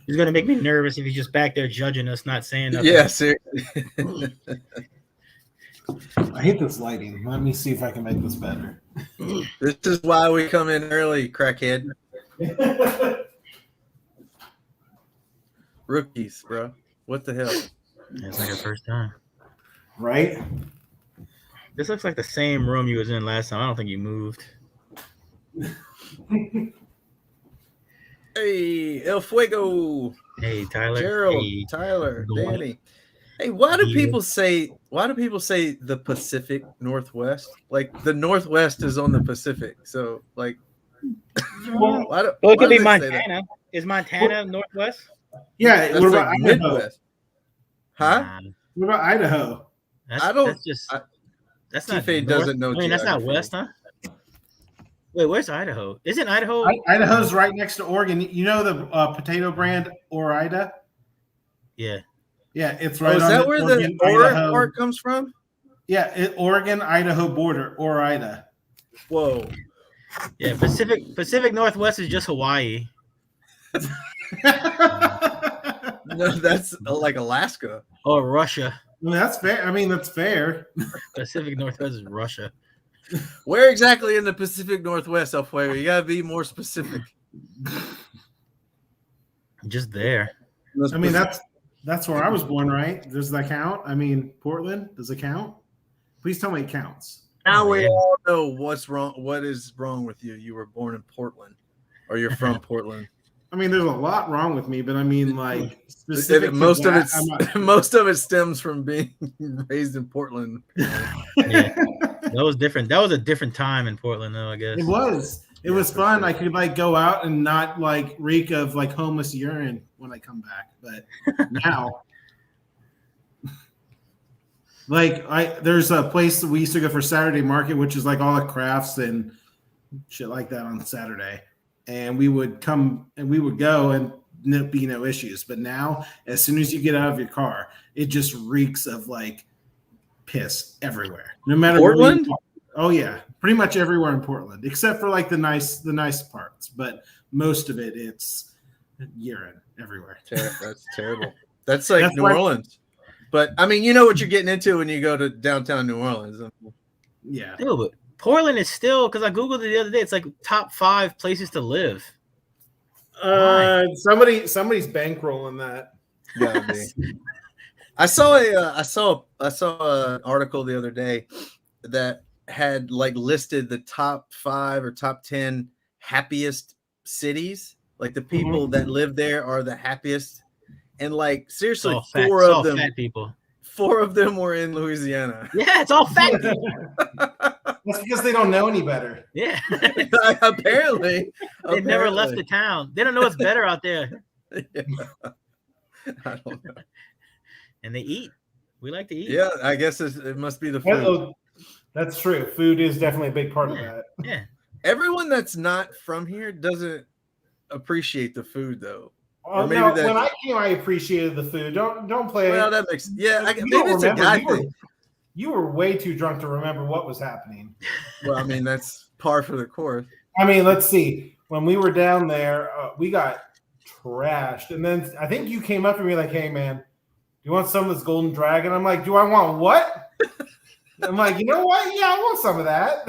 He's gonna make me nervous if he's just back there judging us, not saying nothing. Yeah, seriously. I hate this lighting. Let me see if I can make this better. This is why we come in early, crackhead. Rookies, bro. What the hell? It's like our first time. Right? This looks like the same room you was in last time. I don't think you moved. Hey, El Fuego. Hey, Tyler. Gerald, Hey, Tyler, Dwight. Danny. Hey, why do people say the Pacific Northwest? Like the Northwest is on the Pacific. So like Well, why do, it could why be do they say that? Montana. Is Montana Northwest? Yeah, That's what about like Idaho? Midwest. Huh? Nah, What about Idaho? that's just that's not. T-Fade north. doesn't know I mean, that's not geography. west, huh? Wait, where's Idaho? Isn't Idaho? Idaho's right next to Oregon. You know the potato brand Ore-Ida? Yeah. Yeah, it's Oh, right is on that the where Oregon, the Ore Idaho. part comes from? Yeah, Oregon-Idaho border, Ore-Ida. Whoa. Yeah, Pacific Northwest is just Hawaii. No, that's like Alaska. Or Russia. That's fair. I mean, that's fair. Pacific Northwest is Russia. Where exactly in the Pacific Northwest, El Fuego? You gotta be more specific. Just there. I mean, that's where I was born, right? Does that count? I mean, Portland, does it count? Please tell me it counts. Now we yeah. all know what's wrong. What is wrong with you? You were born in Portland, or you're from Portland. I mean, there's a lot wrong with me, but I mean, like, specific Most to of that, it, I'm not- most of it stems from being raised in Portland. Yeah. That was different. That was a different time in Portland, though, I guess. It was. It was for fun. sure. I could like go out and not like reek of like homeless urine when I come back. But now, like, there's a place that we used to go for Saturday market, which is like all the crafts and shit like that on Saturday. And we would come and we would go and be no issues. But now, as soon as you get out of your car, it just reeks of like piss everywhere. No matter Portland? where you are. Oh yeah, pretty much everywhere in Portland, except for like the nice parts. But most of it, it's urine everywhere. That's terrible. That's like That's New why- Orleans. But I mean, you know what you're getting into when you go to downtown New Orleans. Yeah, Still, but Portland is still, because I Googled it the other day, it's like top 5 places to live. somebody's bankrolling that. Gotta be. I saw an article the other day that had like listed the top 5 or top 10 happiest cities. Like the people that live there are the happiest, and like seriously, It's all four of them, fat people. 4 of them were in Louisiana. Yeah, it's all fat people. That's because they don't know any better. Yeah. Apparently, They've never left the town. They don't know what's better out there. Yeah. I don't know. And they eat. We like to eat. Yeah, I guess it must be the food. Oh, that's true. Food is definitely a big part of that. Yeah. Everyone that's not from here doesn't appreciate the food, though. Oh, maybe no, that's- when I came, I appreciated the food. Don't play Well, it. that makes You maybe don't it's a remember. guy You were- thing. You were way too drunk to remember what was happening. Well, I mean that's par for the course. I mean, let's see. When we were down there, we got trashed, and then I think you came up to me like, "Hey, man, do you want some of this golden dragon?" I'm like, "Do I want what?" I'm like, "You know what? Yeah, I want some of that."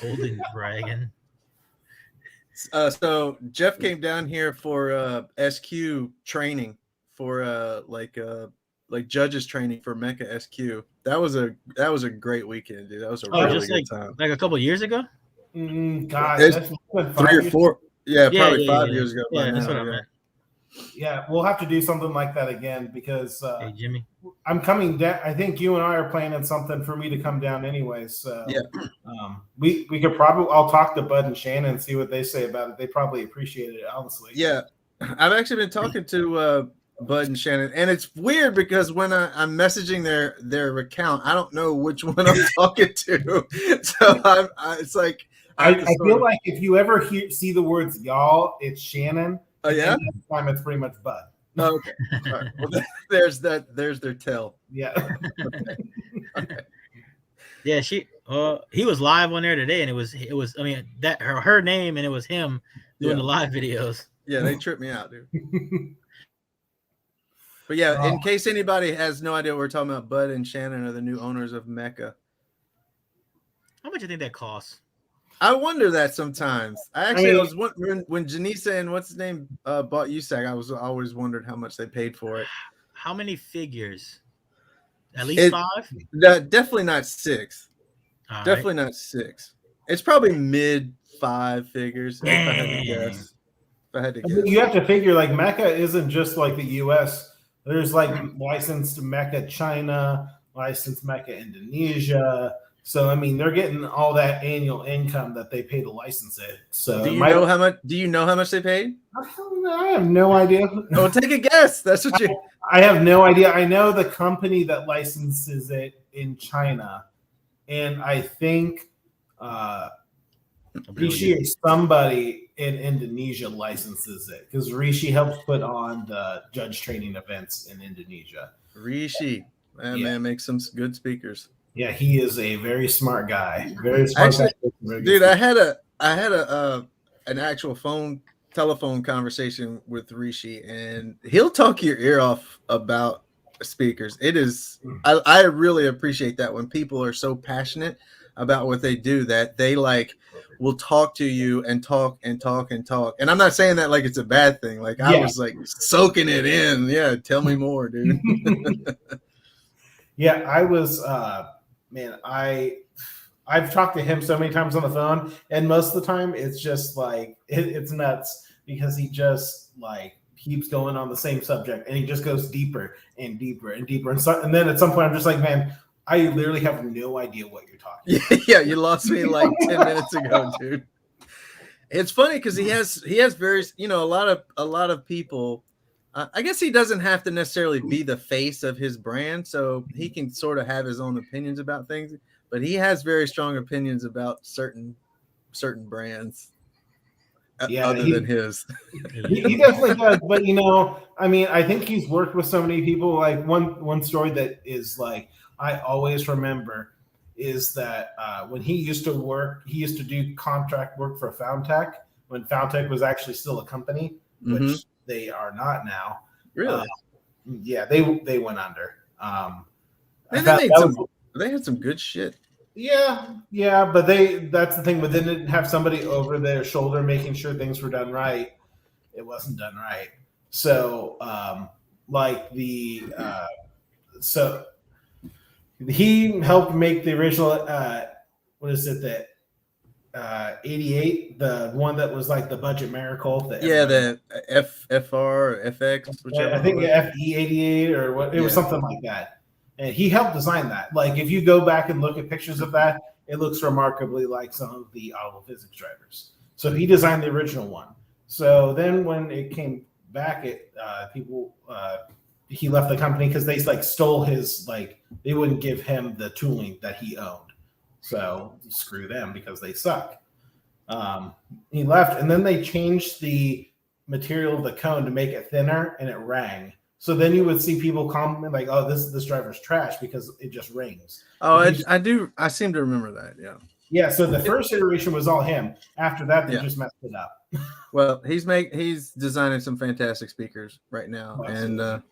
Golden dragon. So Geoff came down here for SQ training for like judges training for Mecca SQ. That was a great weekend, dude. That was a really just good time. like a couple of years ago? God, It's that's been 5 3 or years. 4, probably 5 years ago. Yeah, by that's now, what I meant. Yeah, we'll have to do something like that again because Hey, Jimmy. I'm coming down. I think you and I are planning something for me to come down anyways. So Yeah. We could probably. I'll talk to Bud and Shannon and see what they say about it. They probably appreciate it, honestly. Yeah, I've actually been talking to Bud and Shannon, and it's weird because when I'm messaging their account, I don't know which one I'm talking to. So it's like I feel like if you ever see the words "y'all," it's Shannon. Oh yeah, And this time it's pretty much Bud. oh, okay. All right. Well, there's their tell. Yeah. Okay. Yeah, He was live on there today, and it was. I mean, that her name, and it was him doing the live videos. Yeah, they tripped me out, dude. But yeah, in case anybody has no idea what we're talking about, Bud and Shannon are the new owners of Mecca. How much do you think that costs? I wonder that sometimes. I was when Janisa and what's his name bought USAC, I always wondered how much they paid for it. How many figures? At least 5? Definitely not 6. All definitely not 6. It's probably mid 5 figures. If I had to guess. You have to figure like Mecca isn't just like the US. There's like licensed Mecca China, licensed Mecca Indonesia. So I mean, they're getting all that annual income that they pay to license it. So do you know how much? Do you know how much they paid? I have no idea. Oh, take a guess. That's what you. I have no idea. I know the company that licenses it in China, and I think Rishi or somebody in Indonesia licenses it because Rishi helps put on the judge training events in Indonesia. Rishi, man, makes some good speakers. Yeah, he is a very smart guy. Very smart guy. Dude, I had an actual telephone conversation with Rishi, and he'll talk your ear off about speakers. It is I really appreciate that when people are so passionate about what they do that they like will talk to you and talk and talk and talk. And I'm not saying that like it's a bad thing. Like I was like soaking it in. Yeah, tell me more, dude. Yeah, I was I've talked to him so many times on the phone, and most of the time it's just like it's nuts because he just like keeps going on the same subject and he just goes deeper and deeper and deeper. And then at some point I'm just like, man, I literally have no idea what you're talking about. Yeah, you lost me like 10 minutes ago, dude. It's funny because he has various, a lot of people. I guess he doesn't have to necessarily be the face of his brand, so he can sort of have his own opinions about things. But he has very strong opinions about certain brands, other than his. He definitely does. But I mean, I think he's worked with so many people. Like one story that is like I always remember is that when he used to do contract work for Foundtech when Foundtech was actually still a company, which they are not now. Really? Yeah, they went under. They had some good shit. Yeah, but that's the thing. But they didn't have somebody over their shoulder making sure things were done right. It wasn't done right. So, so he helped make the original. What is it that? 88, the one that was like the budget miracle. The FR or FX, whichever. I think FE 88 or what. It was something like that. And he helped design that. Like if you go back and look at pictures of that, it looks remarkably like some of the auto physics drivers. So he designed the original one. So then when it came back, he left the company because they like stole his they wouldn't give him the tooling that he owned. So screw them because they suck. He left, and then they changed the material of the cone to make it thinner, and it rang. So then you would see people comment like, "Oh, this driver's trash because it just rings." Oh, I do. I seem to remember that. Yeah. Yeah. So the first iteration was all him. After that, they just messed it up. Well, he's designing some fantastic speakers right now, and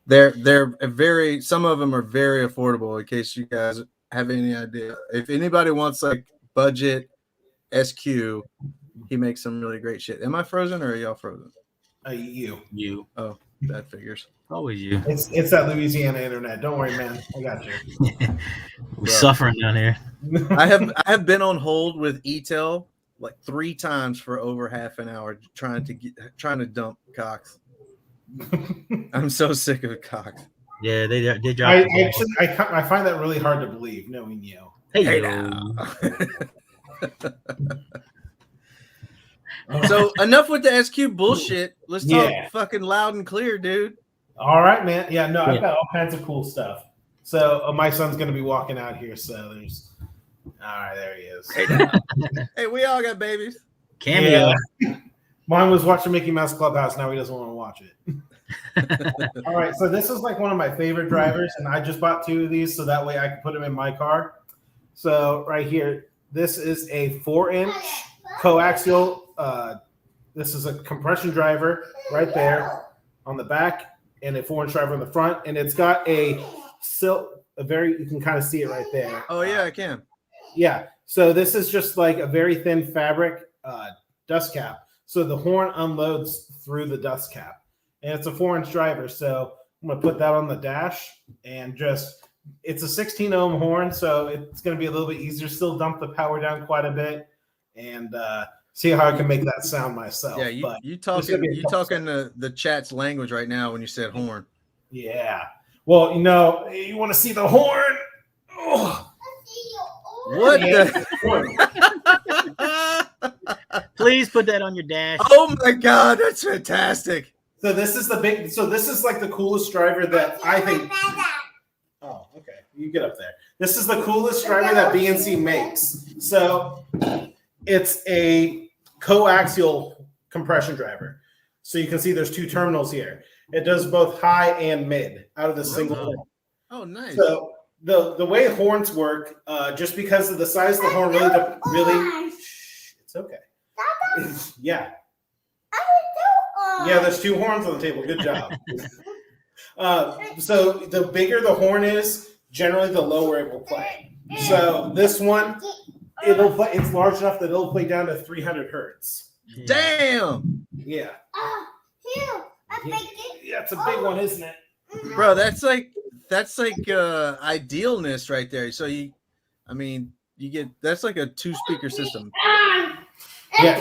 they're very. Some of them are very affordable. In case you guys have any idea, if anybody wants like budget SQ, he makes some really great shit. Am I frozen or are y'all frozen? You. Oh, that figures. Always you. It's that Louisiana internet. Don't worry, man. I got you. We're suffering down here. I have been on hold with ETEL like 3 times for over half an hour trying to dump Cox. I'm so sick of Cox. Yeah, they dropped. I find that really hard to believe, knowing you. Hey now. So enough with the SQ bullshit. Let's talk fucking loud and clear, dude. All right, man. Yeah, no, I've got all kinds of cool stuff. So my son's gonna be walking out here. So there's. All right, there he is. Hey, we all got babies. Cameo. Yeah. Mine was watching Mickey Mouse Clubhouse. Now he doesn't want to watch it. All right, so this is like one of my favorite drivers, and I just bought 2 of these so that way I can put them in my car. So right here, this is a 4-inch coaxial. This is a compression driver right there on the back, and a 4-inch driver in the front, and it's got a you can kind of see it right there. Oh yeah, I can. Yeah. So this is just like a very thin fabric dust cap. So the horn unloads through the dust cap, and it's a 4-inch driver. So I'm gonna put that on the dash, and it's a 16 ohm horn, so it's gonna be a little bit easier. Still dump the power down quite a bit, and see how I can make that sound myself. Yeah, you talking the chat's language right now when you said horn. Yeah. Well, you want to see the horn? Oh. What Please put that on your dash. Oh my god, that's fantastic. So this is like the coolest driver that I think. Oh, okay. You get up there. This is the coolest driver that BNC makes. So it's a coaxial compression driver. So you can see there's 2 terminals here. It does both high and mid out of the single horn. Oh, nice. So the way horns work, just because of the size of the horn, really, it's okay. Yeah. Yeah, there's 2 horns on the table. Good job. So the bigger the horn is, generally the lower it will play. So this one, it's large enough that it'll play down to 300 hertz. Damn. Yeah. Yeah, it's a big one, isn't it? Bro, that's like idealness right there. So you get that's like a 2-speaker system. Yeah,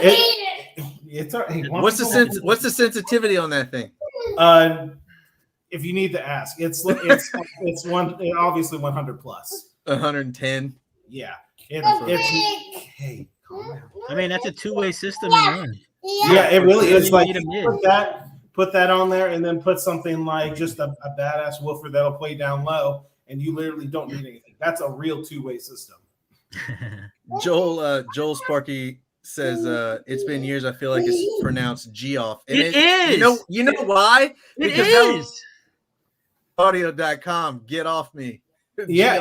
it's what's the sensitivity on that thing? If you need to ask, it's obviously 100 plus. 110. Yeah, it's hey, I mean, that's a 2-way system in one. Yeah, it really is. Like need put that on there, and then put something like just a badass woofer that'll play down low, and you literally don't need anything. That's a real 2-way system. Joel Sparky says it's been years. I feel like it's pronounced Geoff. It is. You know why? Because it is. Audio.com. Get off me. Yeah.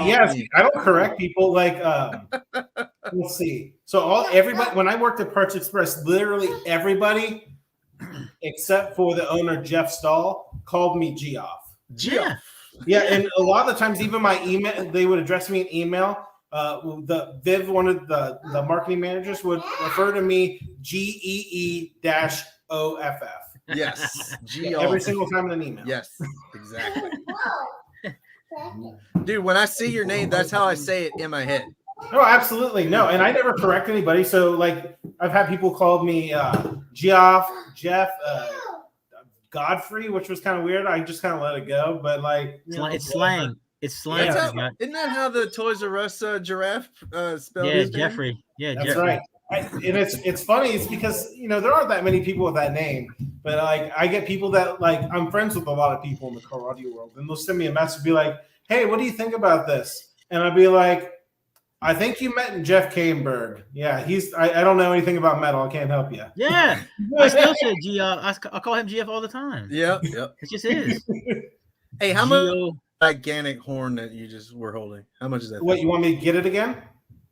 I don't correct people. Like, let's see. So everybody, when I worked at Parts Express, literally everybody, except for the owner Jeff Stahl, called me Geoff. Geoff. Yeah, and a lot of the times, even my email, they would address me in email. Viv, one of the marketing managers, would refer to me GEE-OFF. Yes, every single time in an email. Yes, exactly. Dude, when I see your name, that's how I say it in my head. Oh, absolutely. No, and I never correct anybody. So, like, I've had people call me Geoff, Jeff, Godfrey, which was kind of weird. I just kind of let it go. But, like, it's slang. It's slang. Isn't that how the Toys R Us giraffe spelled? Yeah, Jeffrey. Yeah, that's Jeffrey. right. And it's funny. It's because there aren't that many people with that name, but like I get people that I'm friends with a lot of people in the car audio world, and they'll send me a message, be like, "Hey, what do you think about this?" And I'll be like, "I think you met Jeff Kainberg. Yeah, I don't know anything about metal. I can't help you." Yeah, I still say Geoff. I call him Geoff all the time. Yep. It just is. Hey, how much gigantic horn that you just were holding? How much is that? What, you want me to get it again?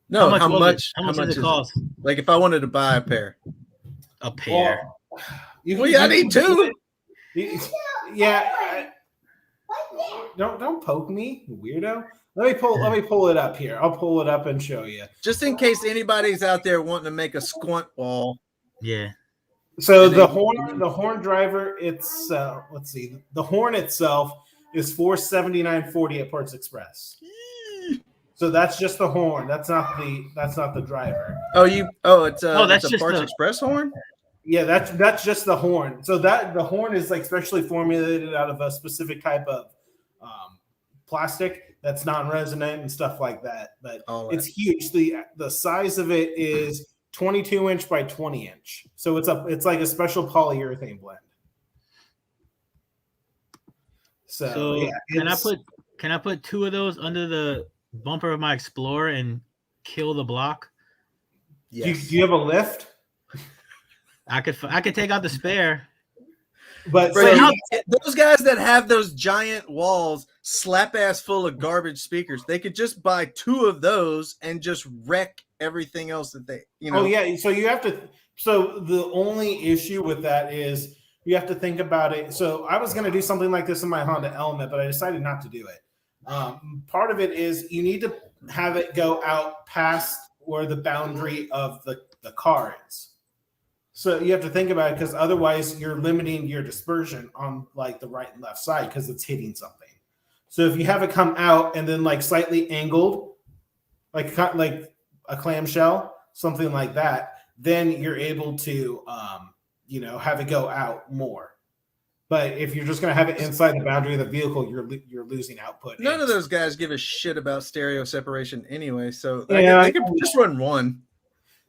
No, how much does it cost? Like if I wanted to buy a pair. A pair. I need 2. Yeah. Don't poke me, weirdo. Let me pull it up here. I'll pull it up and show you. Just in case anybody's out there wanting to make a squint wall. Yeah. So the horn driver, it's let's see. The horn itself is $479.40 at Parts Express. So that's just the horn. That's not the driver. It's a that's Parts Express horn? Yeah, that's just the horn. So the horn is like specially formulated out of a specific type of plastic that's non-resonant and stuff like that. But it's huge. The size of it is 22 inch by 20 inch. So it's like a special polyurethane blend. So yeah, can I put 2 of those under the bumper of my Explorer and kill the block? Yes. Do you have a lift? I could take out the spare. But those guys that have those giant walls slap ass full of garbage speakers. They could just buy 2 of those and just wreck everything else that they, Oh yeah, so you have to. So the only issue with that is you have to think about it. So I was going to do something like this in my Honda Element, but I decided not to do it. Part of it is you need to have it go out past where the boundary of the car is. So you have to think about it because otherwise you're limiting your dispersion on like the right and left side because it's hitting something. So if you have it come out and then like slightly angled, like a clamshell, something like that, then you're able to, have it go out more. But if you're just going to have it inside the boundary of the vehicle, you're losing output. None of those guys give a shit about stereo separation anyway, so yeah, they could just run one.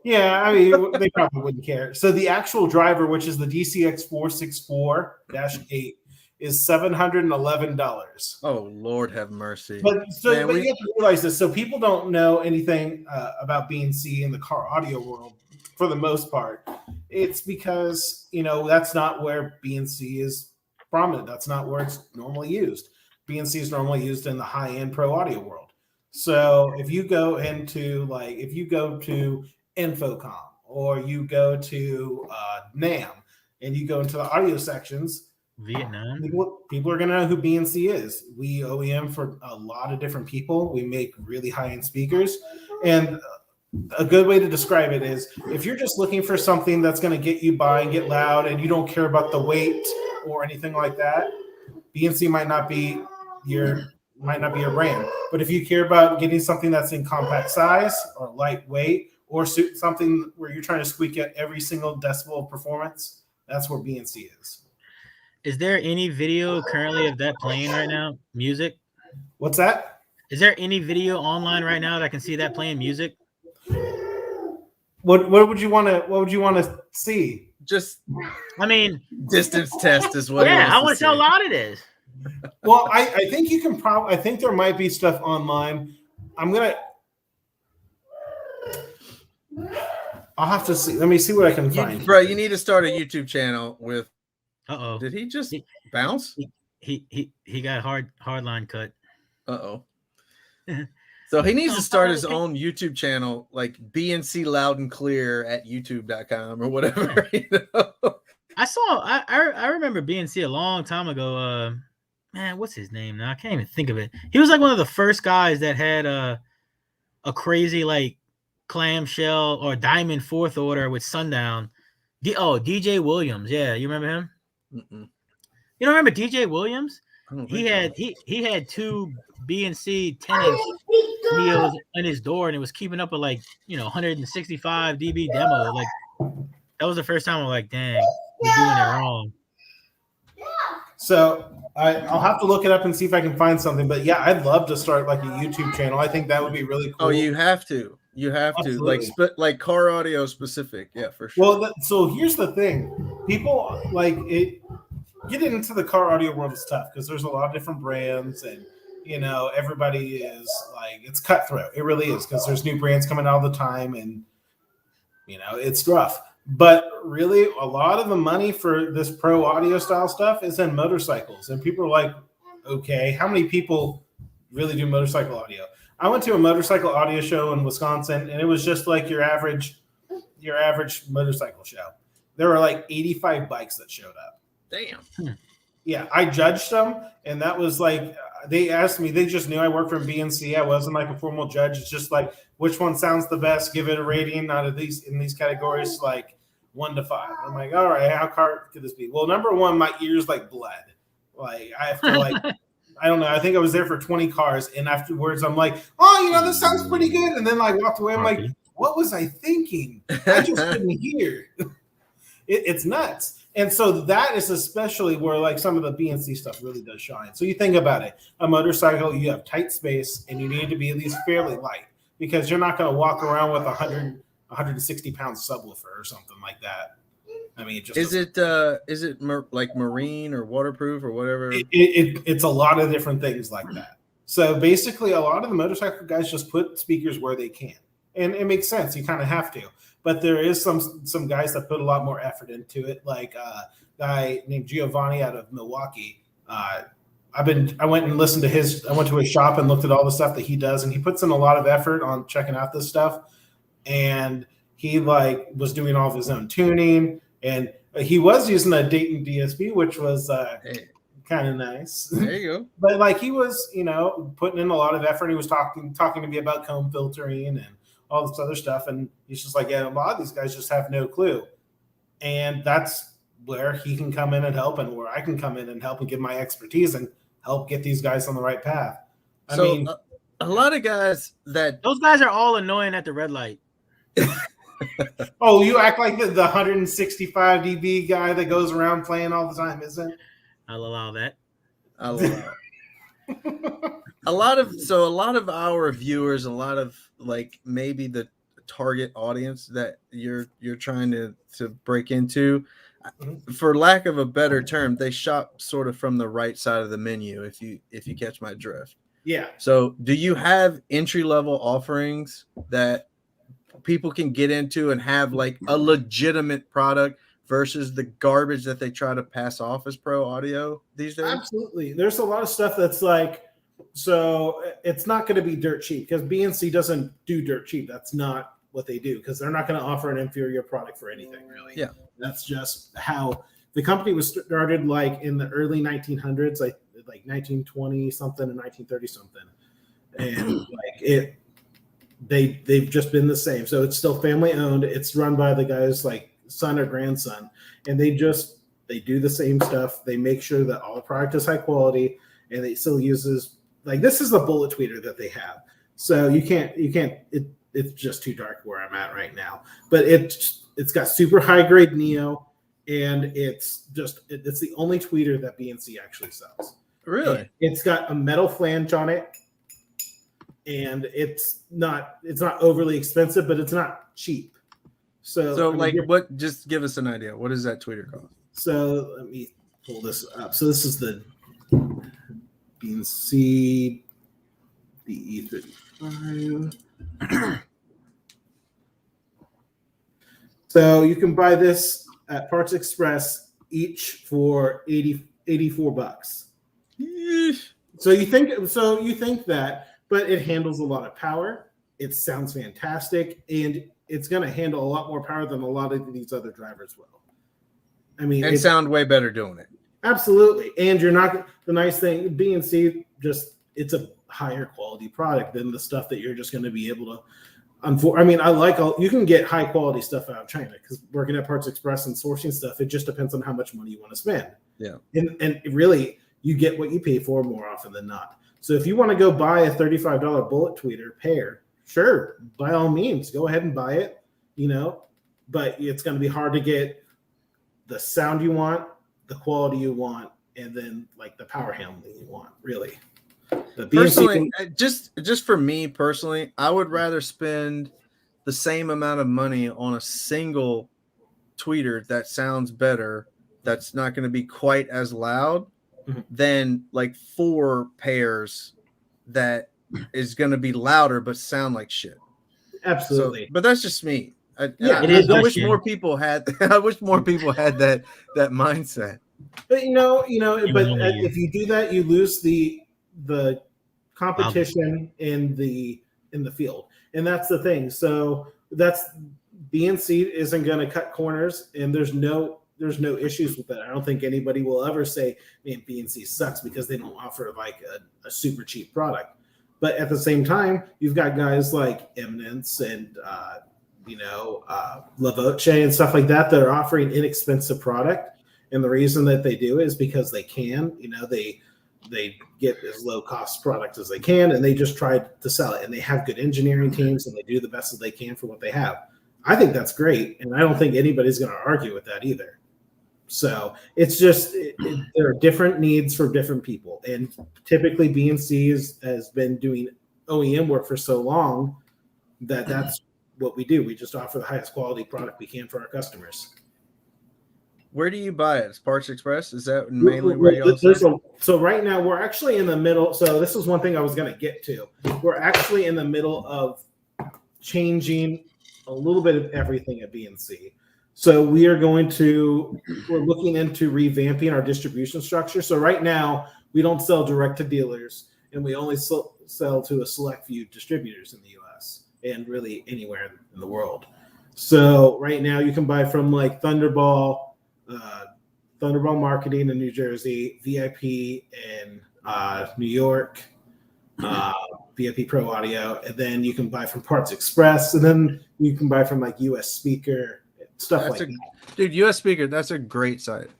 Yeah, I mean, they probably wouldn't care. So the actual driver, which is the DCX 464-8, is $711. Oh, Lord have mercy. But you have to realize this. So people don't know anything about BNC in the car audio world for the most part. It's because, that's not where BNC is prominent. That's not where it's normally used. BNC is normally used in the high-end pro audio world. So if you go to Infocom or you go to NAM and you go into the audio sections, Vietnam, people are going to know who BNC is. We OEM for a lot of different people. We make really high-end speakers, and a good way to describe it is if you're just looking for something that's going to get you by and get loud and you don't care about the weight or anything like that, BNC might not be your brand. But if you care about getting something that's in compact size or lightweight or something where you're trying to squeak out every single decibel of performance, that's where BNC is. Is there any video currently of that playing right now? Music? What's that? Is there any video online right now that I can see that playing music? What would you want to see? Just, distance test is what. Yeah, I want to see how loud it is. Well, I think you can I think there might be stuff online. I'll have to see. Let me see what I can find. Bro, you need to start a YouTube channel with. Uh-oh. Did he just bounce? He got hard line cut. Uh-oh. So he needs to start his own YouTube channel, like BNC Loud and Clear at youtube.com or whatever. I remember BNC a long time ago. Man, what's his name now? I can't even think of it. He was like one of the first guys that had a crazy like clamshell or diamond fourth order with Sundown. DJ Williams. Yeah, you remember him? Mm-mm. You don't remember DJ Williams? He had 2 BNC 10-inch Neos in his door, and it was keeping up with 165 dB demo. Like that was the first time I'm like, dang, we're doing it wrong. So I'll have to look it up and see if I can find something. But yeah, I'd love to start like a YouTube channel. I think that would be really cool. Oh, you have to. Absolutely. Like car audio specific. Yeah, for sure. Well, so here's the thing. People getting into the car audio world is tough because there's a lot of different brands and everybody is it's cutthroat. It really is because there's new brands coming out all the time and it's rough. But really, a lot of the money for this pro audio style stuff is in motorcycles. And people are like, okay, how many people really do motorcycle audio? I went to a motorcycle audio show in Wisconsin, and it was just like your average motorcycle show. There were like 85 bikes that showed up. Damn. Yeah, I judged them, and that was like, they asked me, they just knew I worked from BNC. I wasn't like a formal judge. It's just like, which one sounds the best? Give it a rating out of these in these categories, like 1 to 5. I'm like, all right, how hard could this be? Well, number one, my ears like bled. Like I have to I don't know. I think I was there for 20 cars, and afterwards, I'm like, oh, this sounds pretty good. And then I walked away. I'm like, what was I thinking? I just couldn't hear. It's nuts. And so that is especially where some of the BNC stuff really does shine. So you think about it. A motorcycle, you have tight space, and you need to be at least fairly light because you're not going to walk around with 160 pound subwoofer or something like that. I mean, is it like marine or waterproof or whatever? It's a lot of different things like that. So basically, a lot of the motorcycle guys just put speakers where they can, and it makes sense. You kind of have to. But there is some guys that put a lot more effort into it, like a guy named Giovanni out of Milwaukee. I went and listened to I went to his shop and looked at all the stuff that he does, and he puts in a lot of effort on checking out this stuff. And he like was doing all of his own tuning, and he was using a Dayton DSP, which was kind of nice. There you go. But like he was, putting in a lot of effort. He was talking to me about comb filtering and all this other stuff, and he's just like, yeah, a lot of these guys just have no clue, and that's where he can come in and help, and where I can come in and help and give my expertise and help get these guys on the right path. I mean, a lot of guys those guys are all annoying at the red light. Oh, you act like the 165 dB guy that goes around playing all the time, isn't? I'll allow that. A lot of our viewers, a lot of like maybe the target audience that you're trying to break into, for lack of a better term, they shop sort of from the right side of the menu, if you catch my drift. Yeah. So do you have entry-level offerings that people can get into and have like a legitimate product versus the garbage that they try to pass off as pro audio these days? Absolutely. There's a lot of stuff that's like, so it's not going to be dirt cheap, because BNC doesn't do dirt cheap. That's not what they do, because they're not going to offer an inferior product for anything, really. Yeah. That's just how the company was started, like in the early 1900s, like 1920 something and 1930 something. And like they've just been the same. So it's still family owned. It's run by the guy's like son or grandson, and they do the same stuff. They make sure that all the product is high quality, and they still uses, like, this is the bullet tweeter that they have. So it's just too dark where I'm at right now, but it's got super high grade Neo, and it's the only tweeter that BNC actually sells. Really? And it's got a metal flange on it, and it's not overly expensive, but it's not cheap. So I mean, what? Just give us an idea. What does that tweeter cost? So let me pull this up. So this is the BNC DE35. So you can buy this at Parts Express each for $84. So you think that, but it handles a lot of power. It sounds fantastic, and it's going to handle a lot more power than a lot of these other drivers will. I mean, and sound way better doing it. Absolutely. And you're not, the nice thing, BNC, it's a higher quality product than the stuff that you're just going to be able to. I mean, you can get high quality stuff out of China, because working at Parts Express and sourcing stuff, it just depends on how much money you want to spend. Yeah. And really, you get what you pay for more often than not. So if you want to go buy a $35 bullet tweeter pair, sure, by all means, go ahead and buy it, but it's going to be hard to get the sound you want, the quality you want, and then like the power handling you want, really. Personally, just for me personally, I would rather spend the same amount of money on a single tweeter that sounds better, that's not going to be quite as loud, than like 4 pairs that is going to be louder but sound like shit. Absolutely. But that's just me. I wish more people had that mindset. But if you do that, you lose the competition in the field, and that's the thing. So that's BNC isn't going to cut corners, and there's no issues with that. I don't think anybody will ever say, man, BNC sucks because they don't offer like a super cheap product. But at the same time, you've got guys like Eminence and La Voce and stuff like that are offering inexpensive product. And the reason that they do is because they can, they get as low cost product as they can, and they just try to sell it. And they have good engineering teams, and they do the best that they can for what they have. I think that's great, and I don't think anybody's going to argue with that either. So it's just there are different needs for different people, and typically BNC has been doing OEM work for so long that that's what we do. We just offer the highest quality product we can for our customers. Where do you buy it? Is Parts Express? Is that mainly where you So right now we're actually in the middle. So this is one thing I was going to get to. We're actually in the middle of changing a little bit of everything at BNC. So we're looking into revamping our distribution structure. So right now We don't sell direct to dealers, and we only sell to a select few distributors in the U.S. and really anywhere in the world. So right now you can buy from like Thunderball Marketing in New Jersey, VIP in New York, VIP Pro Audio, and then you can buy from Parts Express, and then you can buy from like US Speaker, stuff that. Dude, US Speaker, that's a great site.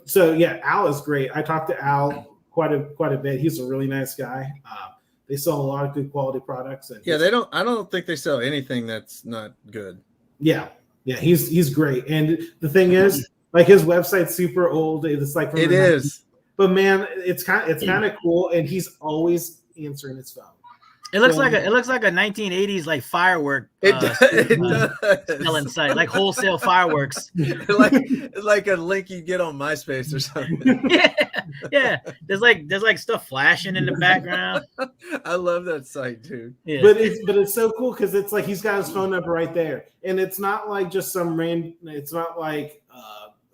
So yeah, Al is great. I talked to Al quite a bit. He's a really nice guy. They sell a lot of good quality products. And I don't think they sell anything that's not good. Yeah, he's great. And the thing is, like his website's super old. It's like from it is, but man, it's kind of cool. And he's always answering his phone. It looks like a 1980s like firework. It does. Selling site, like wholesale fireworks. like a link you get on MySpace or something. Yeah. There's like stuff flashing in the background. I love that site, dude. Yeah. But it's so cool because it's like he's got his phone number right there, and it's not like just some random. It's not like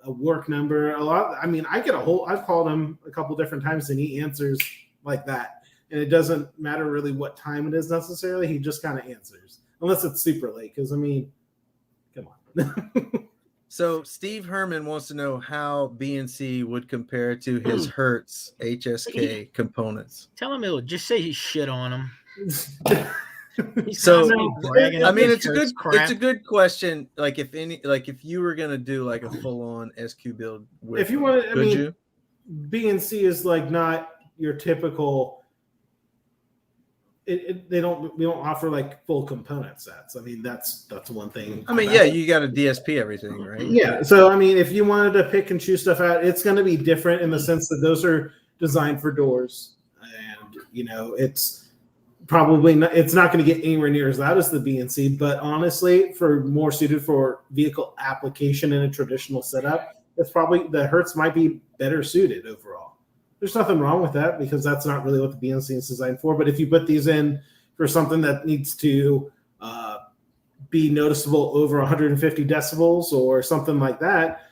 a work number. I've called him a couple different times, and he answers like that. And it doesn't matter really what time it is necessarily. He just kind of answers, unless it's super late. Because come on. So Steve Herman wants to know how BNC would compare to his Hertz HSK components. Tell him it'll just say he shit on him. So I mean, it's a good question. Like if you were gonna do like a full on SQ build, if you want to, BNC is like not your typical. We don't offer like full component sets. I mean, that's one thing. I mean, yeah, you got to DSP everything, right? Yeah. So I mean, if you wanted to pick and choose stuff out, it's going to be different in the sense that those are designed for doors, and it's probably not. It's not going to get anywhere near as loud as the BNC, but honestly, for more suited for vehicle application in a traditional setup, it's probably the Hertz might be better suited overall. There's nothing wrong with that because that's not really what the BNC is designed for. But if you put these in for something that needs to be noticeable over 150 decibels or something like that,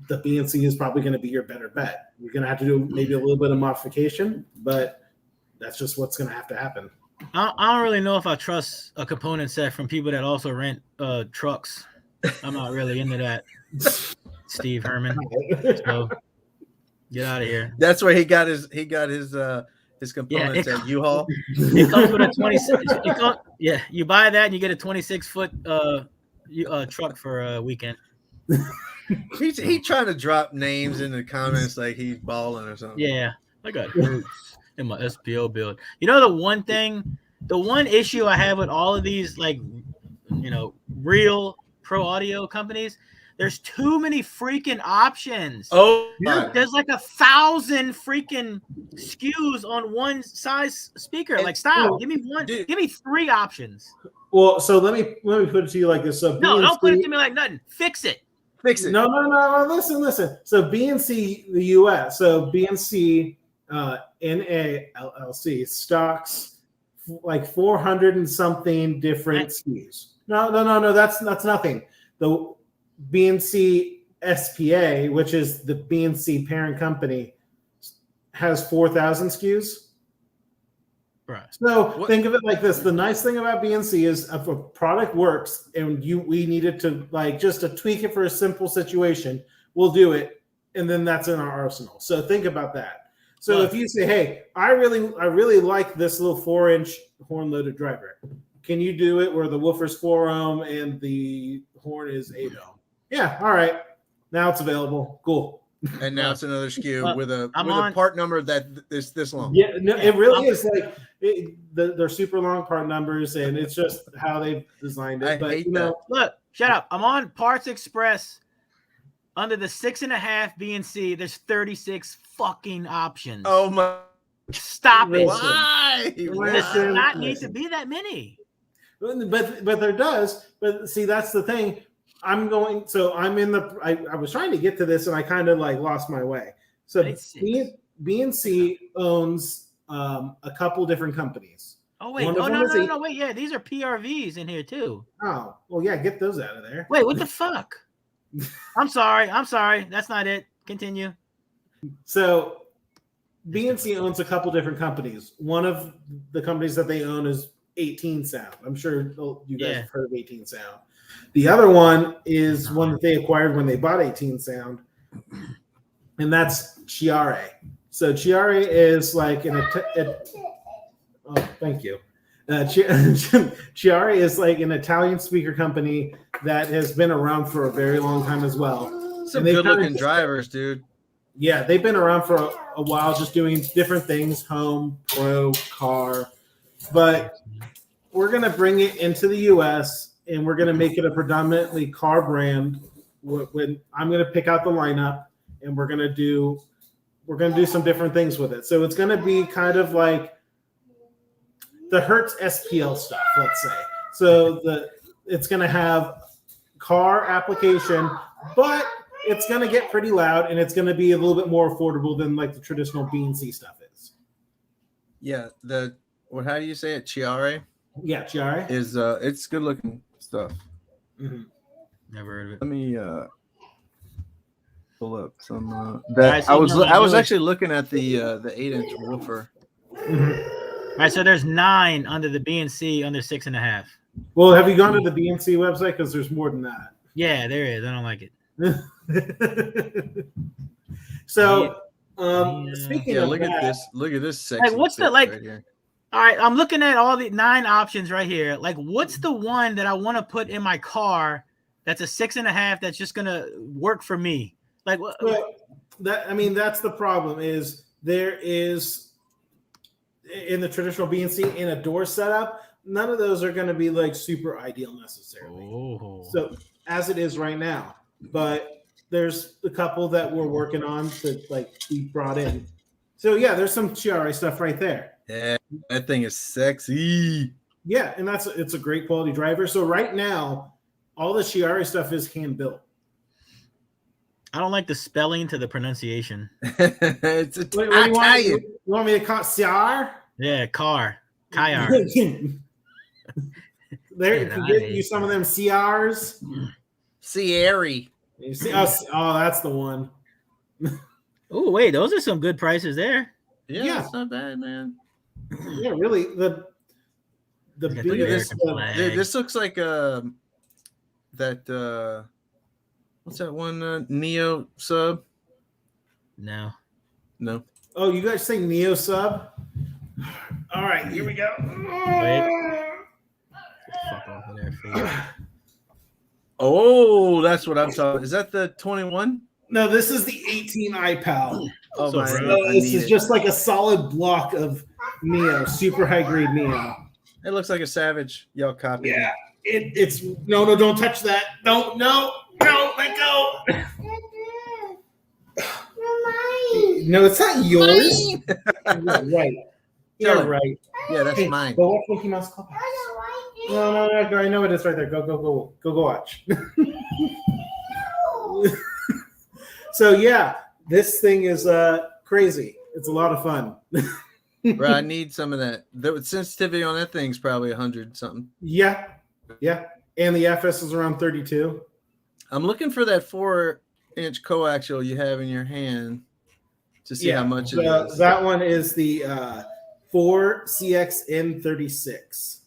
the BNC is probably going to be your better bet. You're going to have to do maybe a little bit of modification, but that's just what's going to have to happen. I don't really know if I trust a component set from people that also rent trucks. I'm not really into that, Steve Herman. So get out of here. That's where he got his components at U-Haul. It comes with a 26. You buy that and you get a 26-foot truck for a weekend. He trying to drop names in the comments like he's balling or something. Yeah, I got Hertz in my SPO build. The one issue I have with all of these real pro audio companies. There's too many freaking options. Oh, there's like 1,000 freaking SKUs on one size speaker. Like, stop. Give me one. Give me 3 options. Well, so let me put it to you like this. So no, don't put it to me like nothing. Fix it. No. Listen. So BNC, the US. So BNC NA LLC stocks like 400 and something different SKUs. No. That's nothing. The BNC SPA, which is the BNC parent company, has 4,000 SKUs. Right. So think of it like this. The nice thing about BNC is if a product works and we needed to just to tweak it for a simple situation, we'll do it. And then that's in our arsenal. So think about that. So if you say, hey, I really like this little 4-inch horn loaded driver. Can you do it where the woofer's 4 ohm and the horn is 8 ohm? Yeah, all right. Now it's available. Cool. And now it's another SKU with a part number that is this long. Yeah, no, it really is like they're super long part numbers, and it's just how they've designed it. I hate that. Look, shut up. I'm on Parts Express under the 6.5 BNC. There's 36 fucking options. Oh my! Stop it! Why? Does not need to be that many. But there does. But see, that's the thing. I was trying to get to this and I kind of lost my way. So BNC owns a couple different companies. Oh wait, no, wait, yeah, these are PRVs in here too. Oh, well, yeah, get those out of there. Wait, what the fuck? I'm sorry. That's not it. Continue. So BNC owns a couple different companies. One of the companies that they own is 18 Sound. I'm sure you guys have heard of 18 Sound. The other one is one that they acquired when they bought 18 Sound, and that's Chiare. So Chiare is like thank you. Chiare is like an Italian speaker company that has been around for a very long time as well. Some good-looking drivers, dude. Yeah, they've been around for a while, just doing different things, home, pro, car. But we're going to bring it into the U.S., and we're going to make it a predominantly car brand. When I'm going to pick out the lineup, and we're going to do some different things with it. So it's going to be kind of like the Hertz SPL stuff, let's say. So it's going to have car application, but it's going to get pretty loud, and it's going to be a little bit more affordable than like the traditional BNC stuff is. Yeah, how do you say it? Chiare? Yeah, Chiare is it's good looking stuff. Mm-hmm. Never heard of it. Let me pull up some that I was actually looking at the 8-inch woofer. Mm-hmm. All right, so there's 9 under the BNC under 6.5. Well, have you gone to the BNC website? Because there's more than that. Yeah, there is. I don't like it. So, speaking of look that, at this. Look at this sexy. Like, what's the right here. All right, I'm looking at all the 9 options right here. Like, what's the one that I want to put in my car that's a 6.5 that's just gonna work for me? Like, well, that's the problem. Is there is in the traditional BNC in a door setup, none of those are going to be like super ideal necessarily. Oh. So as it is right now, but there's a couple that we're working on to like be brought in. So yeah, there's some Chiare stuff right there. Yeah, that thing is sexy. Yeah, and it's a great quality driver. So right now, all the Chiare stuff is hand built. I don't like the spelling to the pronunciation. It's Italian. You want me to call it Ciar? Yeah, car. Kayar. There, if you get you some of them CRs. Sierra. You see, oh, that's the one. Oh, wait, those are some good prices there. Yeah, it's not bad, man. Yeah, really. The biggest. This looks like that. What's that one? Neo sub? No. Oh, you guys say Neo sub? All right, here we go. Fuck off of there for you. Oh, that's what I'm talking. Is that the 21? No, this is the 18 iPal. Oh So, my! This is just like a solid block of Neo, super high grade Neo. It looks like a Savage. Y'all copy. Yeah, it's no, don't touch that. No, let go. No, it's not yours. You're right. You're right. Yeah, that's mine. Go watch Mickey Mouse Clubhouse. No, I know it is right there. Go watch. So yeah, this thing is crazy. It's a lot of fun. Bro, I need some of that. The sensitivity on that thing's probably 100 something. Yeah, and the FS is around 32. I'm looking for that 4-inch coaxial you have in your hand to see how much it is. That one is the 4CXN36.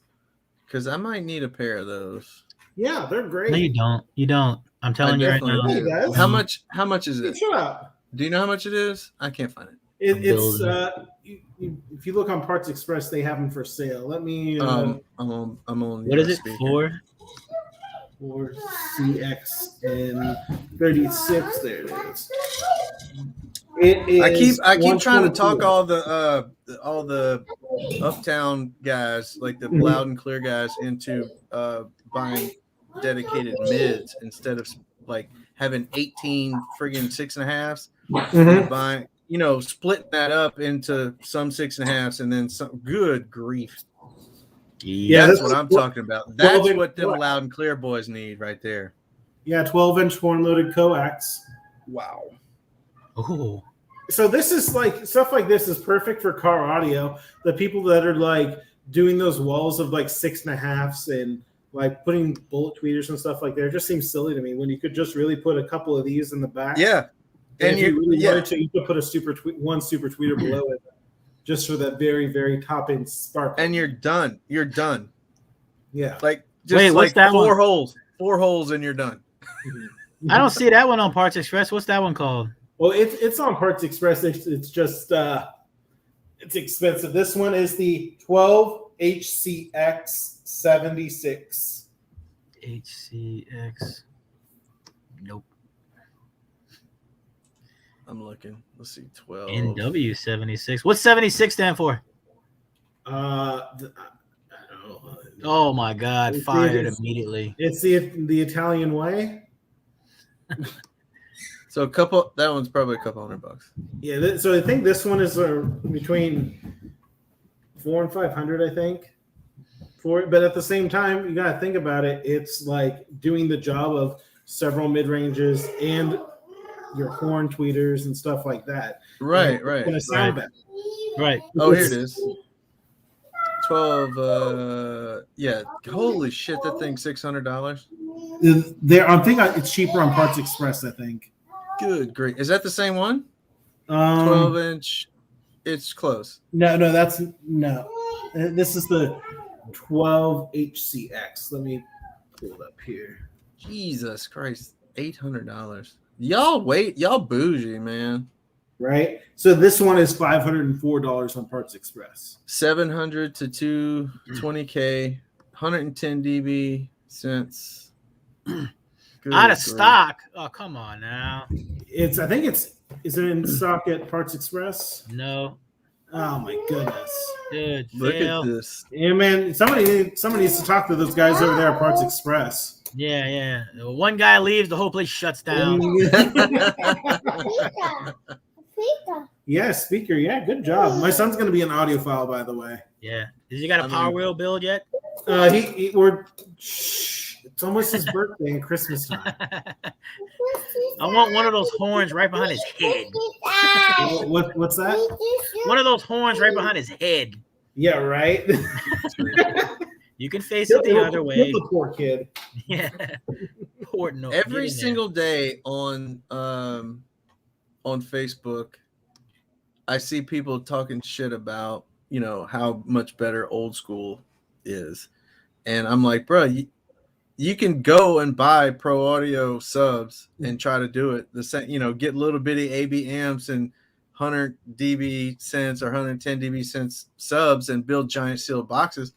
Because I might need a pair of those. Yeah, they're great. No, you don't. You don't. I'm telling you right now. Do. How much is it? Shut up. Do you know how much it is? I can't find it. It's if you look on Parts Express, they have them for sale. Let me. I'm on. What is it for? 4CXN36. There it is. It is. I keep trying to talk all the uptown guys, like the loud and clear guys, into buying dedicated mids instead of like having 18 friggin' 6.5s. Buying, splitting that up into some 6.5s and then some. Good grief. Yeah, that's what I'm talking about. That's what them loud and clear boys need right there. Yeah, 12-inch horn-loaded coax. Wow. Oh. So this is like stuff like this is perfect for car audio. The people that are like doing those walls of like 6.5s and like putting bullet tweeters and stuff like that, it just seems silly to me when you could just really put a couple of these in the back. Yeah. And if you really wanted to, you could put one super tweeter below it, just for that very, very top end spark. And you're done. You're done. Yeah. Like just Wait, what's that four one? four holes, and you're done. I don't see that one on Parts Express. What's that one called? Well, it's on Parts Express. It's just it's expensive. This one is the 12 HCX 76. HCX. Nope. I'm looking. Let's see. 12. NW 76. What's 76 stand for? Oh my God! Fired immediately. It's the Italian way. So that one's probably a couple $100. Yeah. So I think this one is between $400 and $500. I think for it, but at the same time, you got to think about it. It's like doing the job of several mid ranges and your horn tweeters and stuff like that. Right. It's gonna sound better. Right. Oh, here it is. 12. Yeah. Holy shit! That thing's $600. I'm thinking it's cheaper on Parts Express. I think. Good grief! Is that the same one? 12-inch. It's close. No. This is the 12 HCX. Let me pull it up here. Jesus Christ! $800. Y'all bougie, man. Right. So this one is $504 on Parts Express. 700 to 220K, 110 dB cents. Out of stock. Oh, come on now. Is it in stock at Parts Express? No. Oh my goodness. Dude, Look at this. Yeah, man. Somebody needs to talk to those guys over there at Parts Express. Yeah. One guy leaves, the whole place shuts down. Yeah, speaker. Yeah, good job. My son's gonna be an audiophile, by the way. Yeah. Has he got a Power Wheel build yet? It's almost his birthday and Christmas time. I want one of those horns right behind his head. What's that? One of those horns right behind his head. Yeah, right. You can face it the other way. The poor kid. Yeah. Poor no. Every single day on Facebook, I see people talking shit about, how much better old school is. And I'm like, bro, you can go and buy Pro Audio subs and try to do it. The same, get little bitty AB amps and 100 dB cents or 110 dB cents subs and build giant sealed boxes.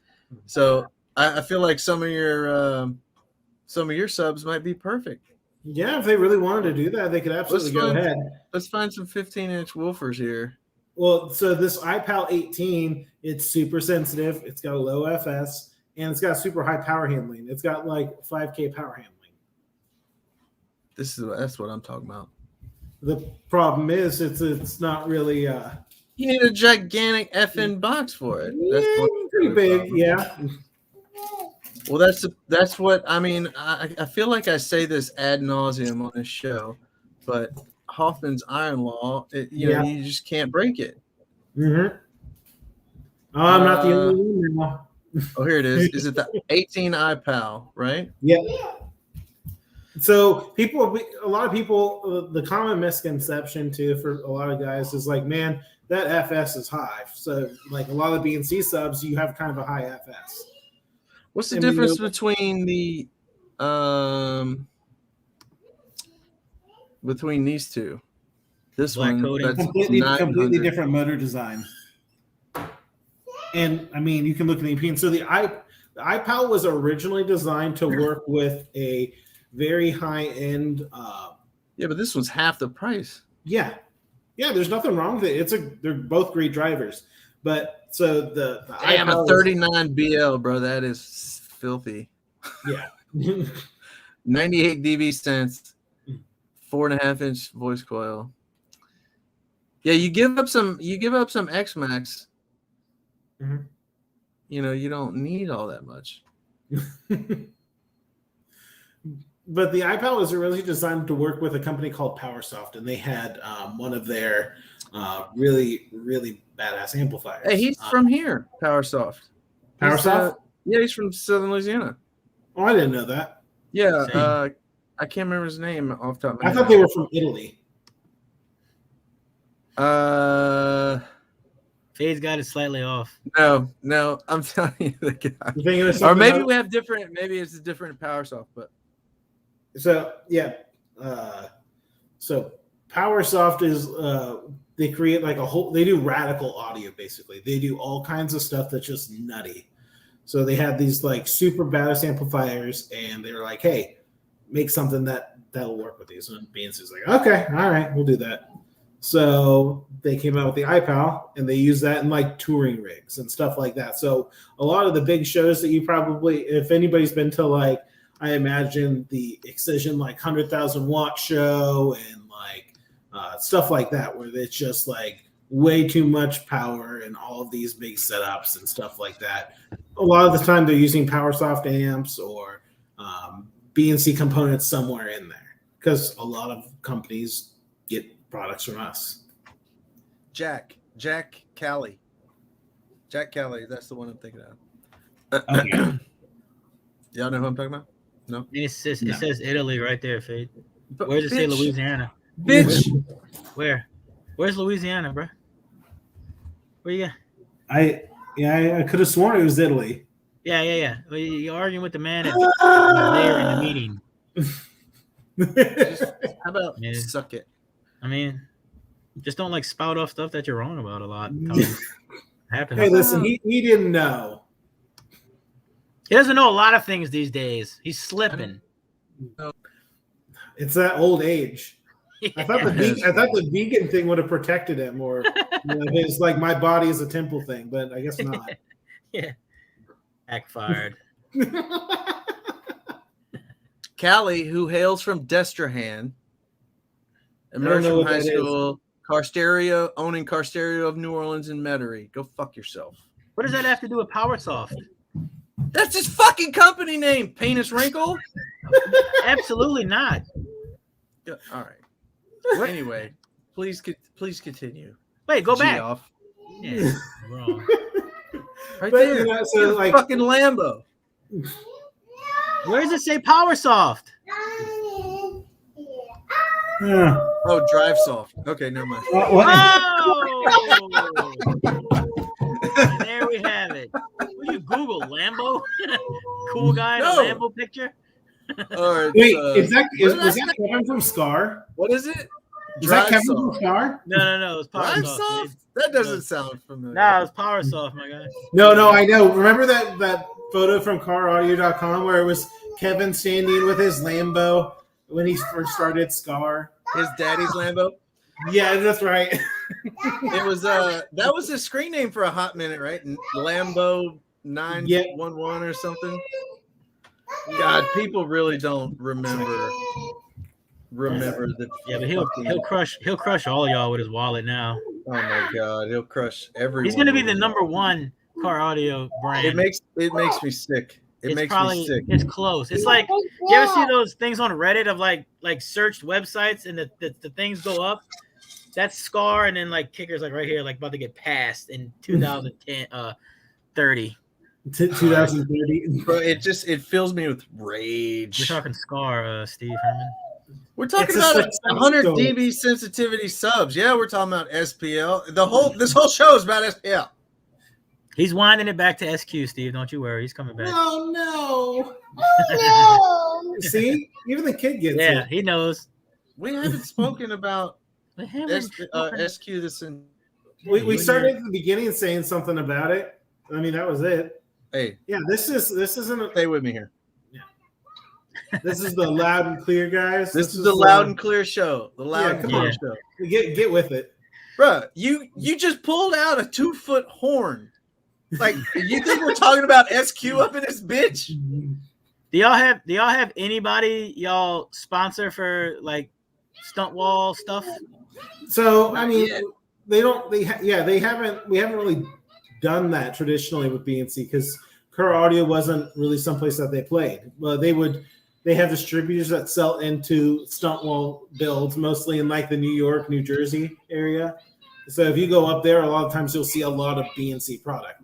So I feel like some of your subs might be perfect. Yeah, if they really wanted to do that, they could absolutely go ahead. Let's find some 15-inch woofers here. Well, so this iPal 18, it's super sensitive. It's got a low FS, and it's got super high power handling. It's got like 5K power handling. That's what I'm talking about. The problem is it's not really. You need a gigantic effing box for it. That's pretty big, yeah. Well, that's what I mean. I feel like I say this ad nauseum on this show, but Hoffman's iron law, you just can't break it. Mm-hmm. Oh, I'm not the only one now. Oh, here it is. Is it the 18 iPal, right? Yeah. So a lot of people, the common misconception too for a lot of guys is like, man, that FS is high. So like a lot of the BNC subs, you have kind of a high FS. What's the difference between between these two? This Black one, that's completely different motor design. And I mean, you can look at the EP. So the iPal was originally designed to work with a very high end. Yeah, but this one's half the price. Yeah. There's nothing wrong with it. They're both great drivers, but so the Damn, a 39 BL, bro. That is filthy. Yeah. 98 dB cents, 4.5-inch voice coil. Yeah, you give up some X Max. Mm-hmm. You don't need all that much. But the iPal was really designed to work with a company called PowerSoft, and they had one of their really, really badass amplifiers. Hey, he's from here, PowerSoft. PowerSoft? Yeah, he's from Southern Louisiana. Oh, I didn't know that. Yeah, I can't remember his name off the top of my head. I thought they were from Italy. Fade's got it slightly off. No, I'm telling you the guy. You think it was Or maybe else? we have different. Maybe it's a different PowerSoft, but So yeah, so PowerSoft is they create like a whole. They do radical audio basically. They do all kinds of stuff that's just nutty. So they had these like super badass amplifiers, and they were like, "Hey, make something that'll work with these." And BNC's like, "Okay, all right, we'll do that." So they came out with the iPal, and they use that in like touring rigs and stuff like that. So a lot of the big shows that you probably, if anybody's been to like, I imagine the Excision like 100,000 watt show and like stuff like that, where it's just like way too much power and all of these big setups and stuff like that. A lot of the time they're using PowerSoft amps or BNC components somewhere in there because a lot of companies get products from us. Jack Callie. Jack Callie, that's the one I'm thinking of. Okay. Y'all know who I'm talking about? No. It says Italy right there, Fade. Where does it say Bitch. Louisiana? Bitch. Where? Where's Louisiana, bro? Where you got? I could have sworn it was Italy. Yeah. Well, you're arguing with the man that was there in the meeting. How about Yeah. suck it? I mean, just don't like spout off stuff that you're wrong about a lot. Happens. Hey, listen, he didn't know. He doesn't know a lot of things these days. He's slipping. It's that old age. I thought the vegan thing would have protected him, or his like my body is a temple thing, but I guess not. Yeah. Backfired. Callie, who hails from Destrehan, emerged know from what high that school, owning Car Stereo of New Orleans and Metairie. Go fuck yourself. What does that have to do with PowerSoft? That's his fucking company name, Penis Wrinkle. Absolutely not. All right. Anyway, please continue. Wait, go back. Geoff. Yeah, wrong. Right But, there. you know, so, like- fucking Lambo. Where does it say PowerSoft? Oh, Drive Soft. Okay, never mind. Oh! And there we have it. What do you Google? Lambo? Cool guy in No. a Lambo picture? Or Wait, it's, was that Kevin from Scar? what is it? Is that Drive Kevin from Soft. Scar? No. It's Drive PowerSoft. Soft? That doesn't sound familiar. Nah, it's PowerSoft, my guy. No, I know. Remember that photo from caraudio.com where it was Kevin standing with his Lambo when he first started Scar? His daddy's Lambo. Yeah, that's right. It was that was his screen name for a hot minute, right? Lambo 911 or something. God, people really don't remember the. Yeah, but he'll crush all of y'all with his wallet now. Oh my God, he'll crush everyone. He's gonna be the number one car audio brand. It makes me sick. It makes me sick. It's close. It's like, you ever see those things on Reddit of like searched websites and the things go up? That's Scar, and then like Kicker's like right here, like about to get passed in 2010, 30. 2030. Bro, it fills me with rage. We're talking Scar, Steve Herman. We're talking about 100 dB sensitivity subs. Yeah, we're talking about SPL. This whole show is about SPL. He's winding it back to SQ, Steve. Don't you worry. He's coming back. Oh no! See, even the kid gets it. Yeah, he knows. We haven't spoken about SQ this in. We started at the beginning saying something about it. I mean, that was it. Hey, yeah, this isn't. Stay with me here. This is the loud and clear, guys. This is the loud and clear show. The loud and clear show. Get with it, bro. You just pulled out a 2-foot horn. Like, you think we're talking about SQ up in this bitch? Do y'all have anybody y'all sponsor for like stunt wall stuff? So I mean, we haven't really done that traditionally with BNC because Car Audio wasn't really someplace that they played. Well, they have distributors that sell into stunt wall builds, mostly in like the New York, New Jersey area. So if you go up there, a lot of times you'll see a lot of BNC product.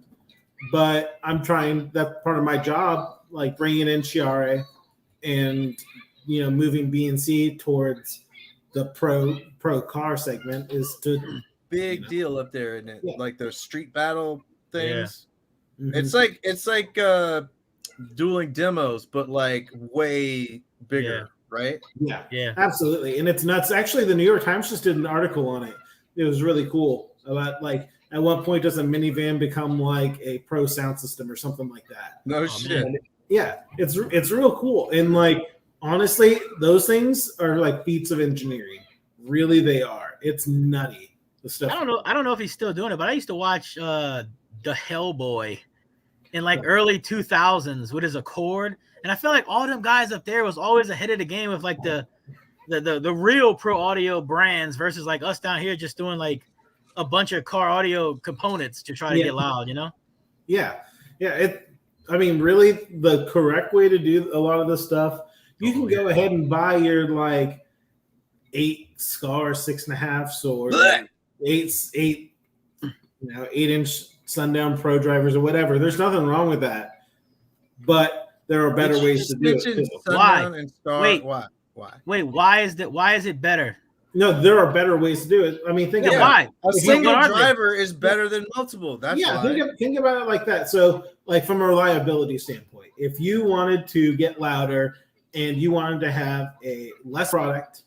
But I'm trying, that's part of my job, like bringing in Chiare and, moving BNC towards the pro car segment is to big deal up there, isn't it? Yeah. Like those street battle things. Mhm. It's like dueling demos, but like way bigger, right? Yeah, absolutely. And it's nuts. Actually, the New York Times just did an article on it. It was really cool about like at what point does a minivan become like a pro sound system or something like that. No shit. Man. Yeah, it's real cool. And like honestly, those things are like feats of engineering. Really, they are. It's nutty. The stuff. I don't know if he's still doing it, but I used to watch the Hellboy in like early 2000s with his Accord, and I feel like all them guys up there was always ahead of the game with like the real pro audio brands versus like us down here just doing like a bunch of car audio components to try to get loud, you know? Yeah. I mean, really, the correct way to do a lot of this stuff, you can go ahead and buy your like 8 Scar 6.5s or 8-inch Sundown Pro drivers or whatever. There's nothing wrong with that, but there are better ways to do it too. Why? Why? Why is it better? No, there are better ways to do it. I mean, think about why? A single driver is better than multiple. That's why. Think about it like that. So, like from a reliability standpoint, if you wanted to get louder and you wanted to have a less product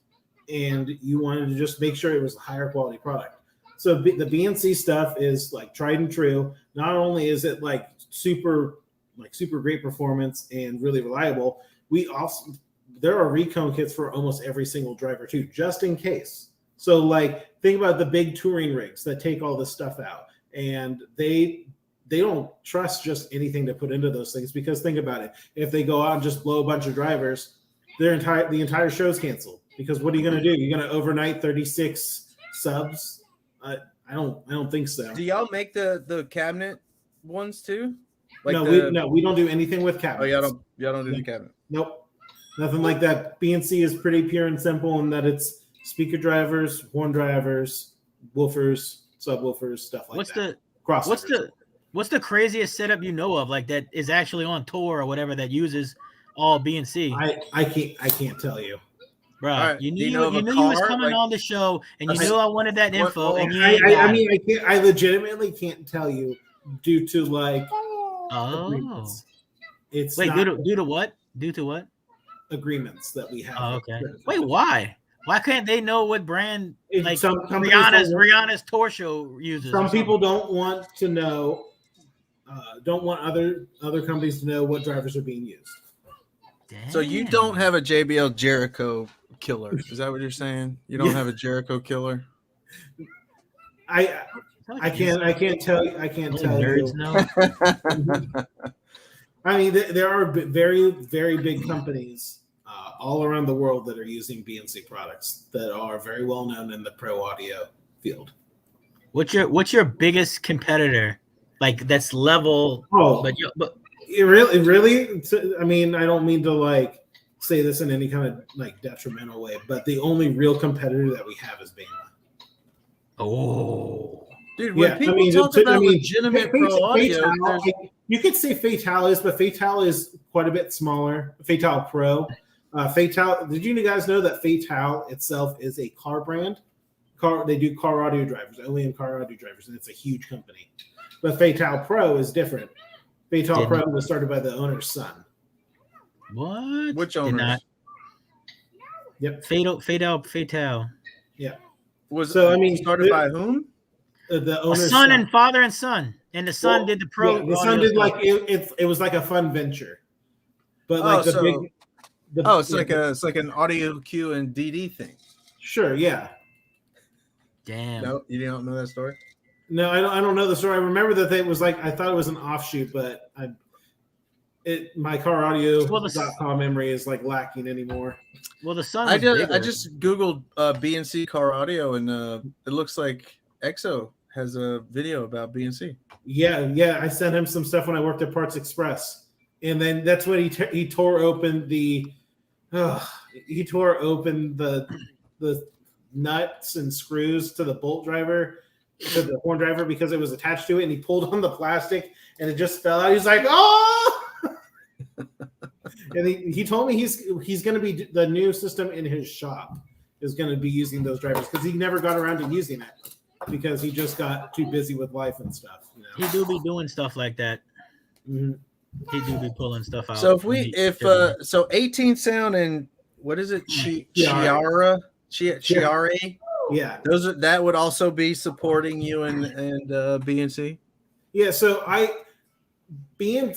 and you wanted to just make sure it was a higher quality product. So the BNC stuff is like tried and true. Not only is it like super great performance and really reliable, there are recone kits for almost every single driver too, just in case. So like think about the big touring rigs that take all this stuff out, and they don't trust just anything to put into those things, because think about it. If they go out and just blow a bunch of drivers, the entire show's canceled, because what are you going to do? You're going to overnight 36 subs? I don't think so. Do y'all make the cabinet ones too? Like we don't do anything with cabinets. Oh, y'all don't do the cabinet. Nope. Nothing like that. BNC is pretty pure and simple in that it's speaker drivers, horn drivers, woofers, subwoofers, stuff like that. What's the craziest setup you know of, like that is actually on tour or whatever, that uses all BNC? I can't tell you. Bro, right. you knew you was coming on the show, and you knew I wanted that info. And I legitimately can't tell you due to like agreements. It's due to what? Due to what? Agreements that we have. Oh, okay. Wait, why? Why can't they know what brand like some Rihanna's tour show uses? Some people don't want to know. Don't want other companies to know what drivers are being used. Damn. So you don't have a JBL Jericho killer? Is that what you're saying? You don't have a Jericho killer? I can't tell you. I can't tell you. I mean, there are very, very big companies all around the world that are using BNC products that are very well known in the pro audio field. What's your biggest competitor? Like that's level. Oh, but it really. I mean, I don't mean to like say this in any kind of like detrimental way, but the only real competitor that we have is Bama. Oh, dude, when people talk about legitimate pro audio, you could say Fatalis, but Fatal is quite a bit smaller. Fatal Pro. Fatal. Did you guys know that Fatal itself is a car brand? They do car audio drivers, OEM car audio drivers, and it's a huge company. But Fatal Pro is different. Fatal Pro was started by the owner's son. What? Which owner? Yep. Fatal. Yeah. Started by whom? The owner's son and father and son. And the son did the pro. Yeah, the son did like it was like a fun venture, but like it's like an audio Q and DD thing. Sure, yeah. Damn. No, you don't know that story? No, I don't know the story. I remember that it was like I thought it was an offshoot, but my caraudio.com memory is like lacking anymore. Well, the son. I just googled BNC car audio, and it looks like EXO has a video about BNC. Yeah. I sent him some stuff when I worked at Parts Express, and then that's when he tore open the nuts and screws to the bolt driver, to the horn driver, because it was attached to it, and he pulled on the plastic and it just fell out. He's like, oh! And he told me he's going to be the new system in his shop is going to be using those drivers because he never got around to using it. because he just got too busy with life and stuff. You know? He do be doing stuff like that. Mm-hmm. He do be pulling stuff out. So so 18 sound and what is it? Chiara? Yeah. That would also be supporting you and BNC? Yeah, so 18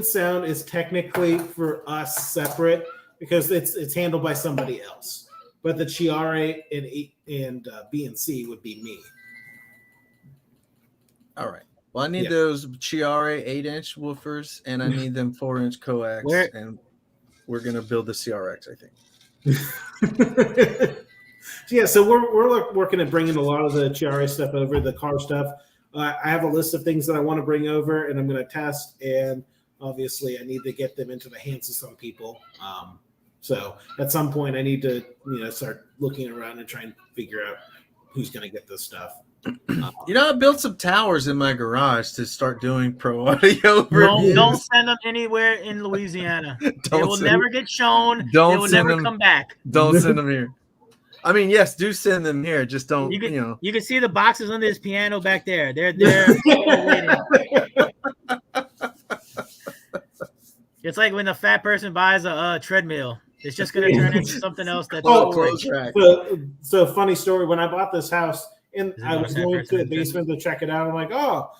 sound is technically for us separate because it's handled by somebody else. But the Chiara and BNC would be me. All right. Well, I need those Chiara 8-inch woofers and I need them 4-inch coax, and we're gonna build the CRX, I think. Yeah, so we're working at bringing a lot of the Chiara stuff over, the car stuff. I have a list of things that I want to bring over, and I'm going to test. And obviously, I need to get them into the hands of some people. So at some point, I need to start looking around and try and figure out who's going to get this stuff. I built some towers in my garage to start doing pro audio. Don't send them anywhere in Louisiana. They will never get shown. They will never come back. Don't send them here. I mean, yes, do send them here. Just don't. You can see the boxes under this piano back there. They're waiting. It's like when the fat person buys a treadmill. It's just going to turn into something else. That's close rack. So funny story. When I bought this house, and I was going to the basement to check it out, I'm like, oh,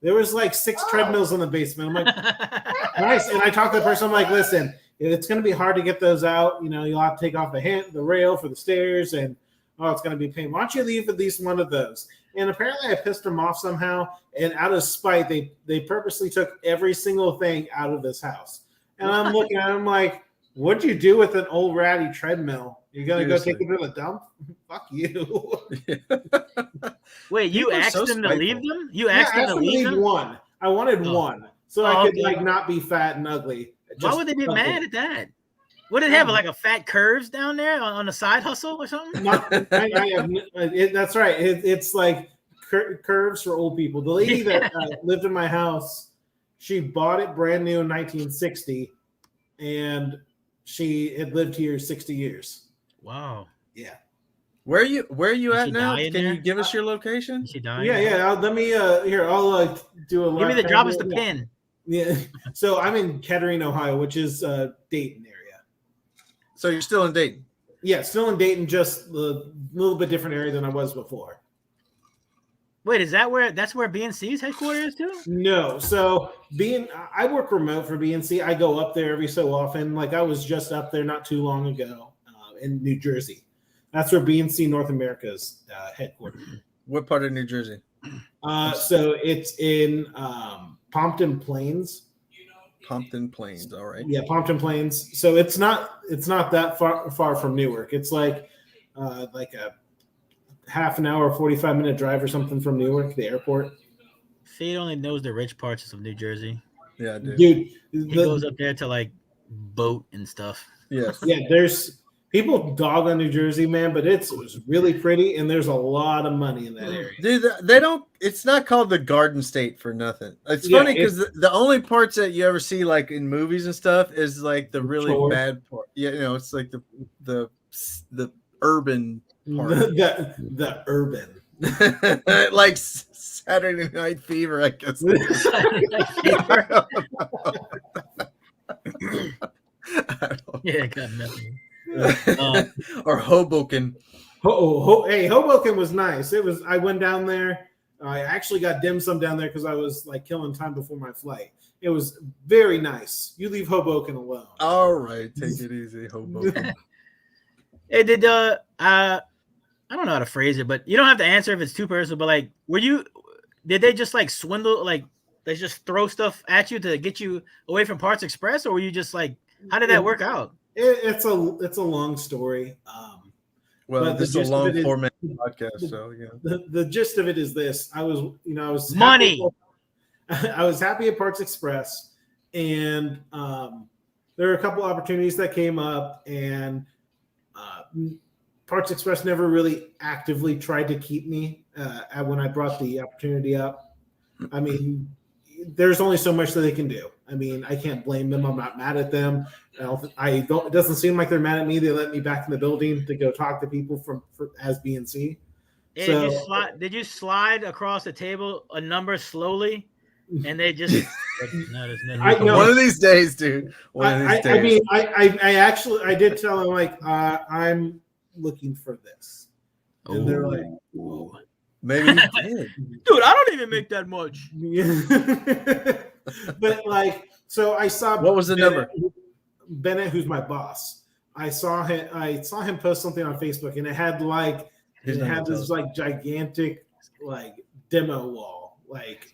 there was like 6 treadmills in the basement. I'm like, nice. And I talked to the person. I'm like, listen, it's going to be hard to get those out. You'll have to take off the rail for the stairs, and it's going to be a pain. Why don't you leave at least one of those? And apparently I pissed them off somehow, and out of spite, they purposely took every single thing out of this house. And I'm looking at them like, what'd you do with an old ratty treadmill? You're going to go take it to the dump? Fuck you. Wait, you asked them to leave them? You asked them to leave them? One. I wanted one, so I could not be fat and ugly. Why would they be mad at that? What did it have? Like a fat curves down there on the side hustle or something? That's right. It's like curves for old people. The lady that lived in my house, she bought it brand new in 1960, and she had lived here 60 years. Wow. Yeah. Where are you at now? Can you give us your location? Is she dying? Yeah. Let me I'll do a. Give me drop us the pin. Yeah. So I'm in Kettering, Ohio, which is Dayton area. So you're still in Dayton? Yeah, still in Dayton, just a little bit different area than I was before. Wait, that's where BNC's headquarters is too? No. So I work remote for BNC. I go up there every so often. Like I was just up there not too long ago in New Jersey. That's where BNC North America's headquarters. What part of New Jersey? So it's in Pompton Plains. Pompton Plains, all right. Yeah, Pompton Plains. So it's not that far from Newark. It's like a half an hour, 45-minute drive or something from Newark, the airport. Fade only knows the rich parts of New Jersey. Yeah, dude. He goes up there to like boat and stuff. Yes. Yeah, there's people dog on New Jersey, man, but it was really pretty, and there's a lot of money in that area. Dude, it's not called the Garden State for nothing. It's funny because the only parts that you ever see like in movies and stuff is like the really bad part. Yeah, it's like the urban part. The urban. Like Saturday Night Fever, I guess. Yeah, got nothing. Or Hoboken. Hey, Hoboken was nice. I went down there. I actually got dim sum down there because I was like killing time before my flight. It was very nice. You leave Hoboken alone. All right, take it easy, Hoboken. Hey, I don't know how to phrase it, but you don't have to answer if it's too personal. But like, did they just like swindle? Like, they just throw stuff at you to get you away from Parts Express, or were you just like, how did that work out? It's a long story. Well, this is a long format podcast, so yeah. The gist of it is this: I was money. I was happy at Parts Express, and there were a couple opportunities that came up, and Parts Express never really actively tried to keep me when I brought the opportunity up. I mean, there's only so much that they can do. I mean, I can't blame them. I'm not mad at them. It doesn't seem like they're mad at me. They let me back in the building to go talk to people as BNC. Did you slide across the table a number slowly, and they just no, there's no. One of these days, dude. I mean, I did tell them like I'm looking for this, and they're like, "Whoa. Maybe you did. Dude, I don't even make that much." But like, so I saw what was the number? Bennett, who's my boss. I saw him post something on Facebook, and it had like this like gigantic like demo wall, like,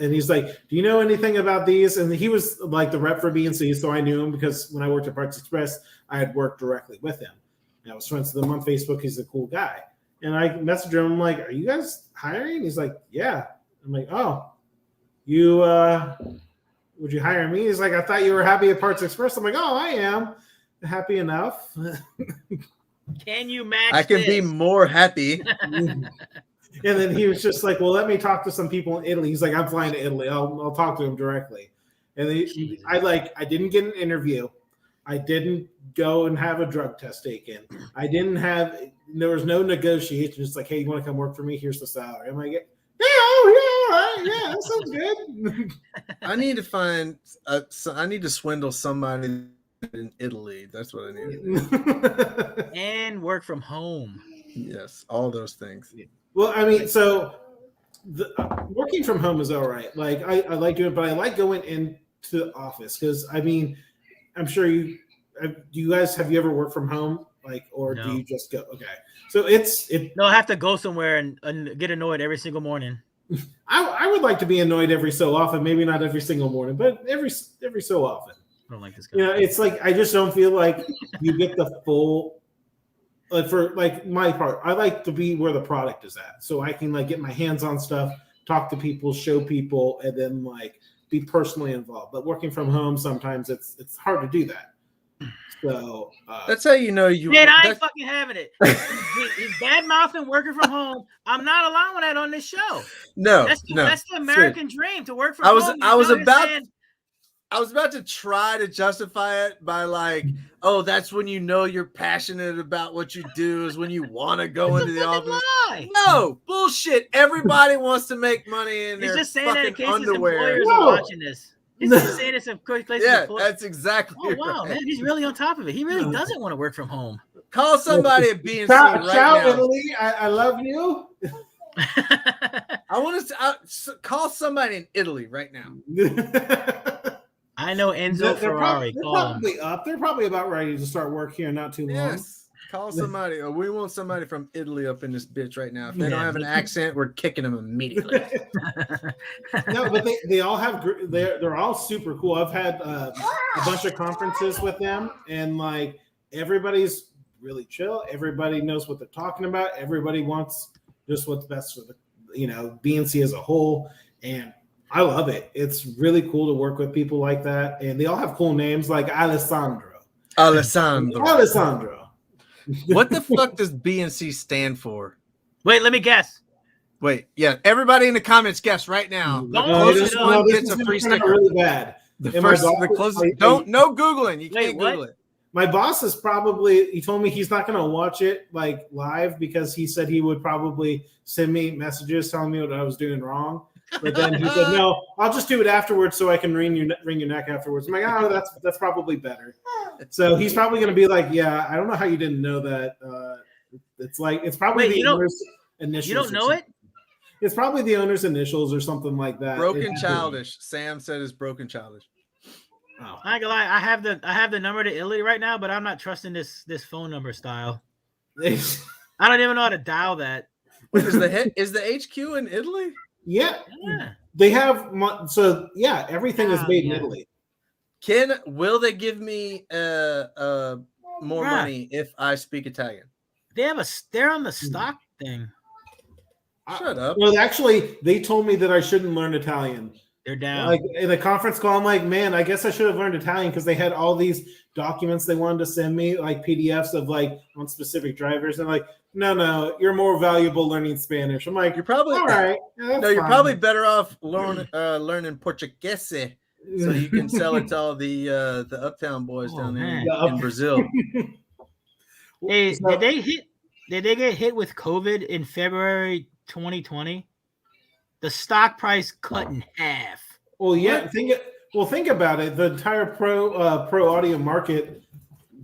and he's like, "Do you know anything about these?" And he was like the rep for BNC, so I knew him because when I worked at Parts Express, I had worked directly with him. And I was friends with him on Facebook. He's a cool guy. And I messaged him. I'm like, "Are you guys hiring?" He's like, "Yeah." I'm like, "Oh, you would you hire me?" He's like, "I thought you were happy at Parts Express." I'm like, "Oh, I am happy enough." Can you match? I can be more happy. And then he was just like, "Well, let me talk to some people in Italy." He's like, "I'm flying to Italy. I'll talk to him directly." And I didn't get an interview. I didn't go and have a drug test taken. There was no negotiation. It's like, "Hey, you want to come work for me? Here's the salary." I'm like, "Yeah, all right, yeah, that sounds good." I need to I need to swindle somebody in Italy. That's what I need to do. And work from home. Yes, all those things. Well, I mean, so working from home is all right. Like I like doing it, but I like going into the office because I mean, I'm sure have you ever worked from home? Like, or No. do you just go? Okay, so No, I have to go somewhere and get annoyed every single morning. I would like to be annoyed every so often, maybe not every single morning, but every so often. I don't like this guy. You know, it's like I just don't feel like you get the full. Like for like my part, I like to be where the product is at, so I can like get my hands on stuff, talk to people, show people, and then like be personally involved. But working from home, sometimes it's hard to do that. So that's how you know you. Man, I ain't fucking having it. He's bad mouthing working from home. I'm not allowing that on this show. No, that's the American dream to work from home. I was about to try to justify it by like, "Oh, that's when you know you're passionate about what you do is when you want to go into the office." Lie. No, bullshit. Everybody wants to make money in He's their just saying that in fucking case underwear. his employers are watching this. He's just saying this in case Yeah, that's exactly. Oh wow, right. man, he's really on top of it. He really doesn't want to work from home. Call somebody at BNC right now. Italy, I love you. I want to call somebody in Italy right now. I know Enzo Ferrari. They're probably about ready to start work here not too long. Yes. Call somebody. We want somebody from Italy up in this bitch right now. If they don't have an accent, we're kicking them immediately. No, but they all have. They're all super cool. I've had a bunch of conferences with them, and like everybody's really chill. Everybody knows what they're talking about. Everybody wants just what's best for the BNC as a whole, and I love it. It's really cool to work with people like that, and they all have cool names like Alessandro. What the fuck does BNC stand for? Wait, let me guess. Wait, yeah, everybody in the comments guess right now. The closest one gets a free sticker. Really bad. The closest. No Googling. You can't Google it. My boss is probably. He told me he's not going to watch it like live because he said he would probably send me messages telling me what I was doing wrong. But then he said, "No, I'll just do it afterwards so I can wring your neck afterwards." I'm like, "Oh, that's probably better." So he's probably going to be like, "Yeah, I don't know how you didn't know that." It's probably the owner's initials. You don't know it? It's probably the owner's initials or something like that. Broken Childish. Sam said it's Broken Childish. Oh. I ain't gonna lie. I have the number to Italy right now, but I'm not trusting this phone number style. I don't even know how to dial that. Wait, is the HQ in Italy? Yeah. They have everything is made in Italy. Will they give me more money if I speak Italian? They're on the stock thing. Shut up. Well, actually, they told me that I shouldn't learn Italian. They're down. Like in the conference call, I'm like, man, I guess I should have learned Italian because they had all these documents they wanted to send me, like PDFs of like on specific drivers. And like, no, you're more valuable learning Spanish. I'm like, You're probably all right. Yeah, you're probably better off learning Portuguese so you can sell it to all the uptown boys down there in Brazil. Hey, did they get hit with COVID in February 2020? The stock price cut in half. Well, yeah. Think about it. The entire pro audio market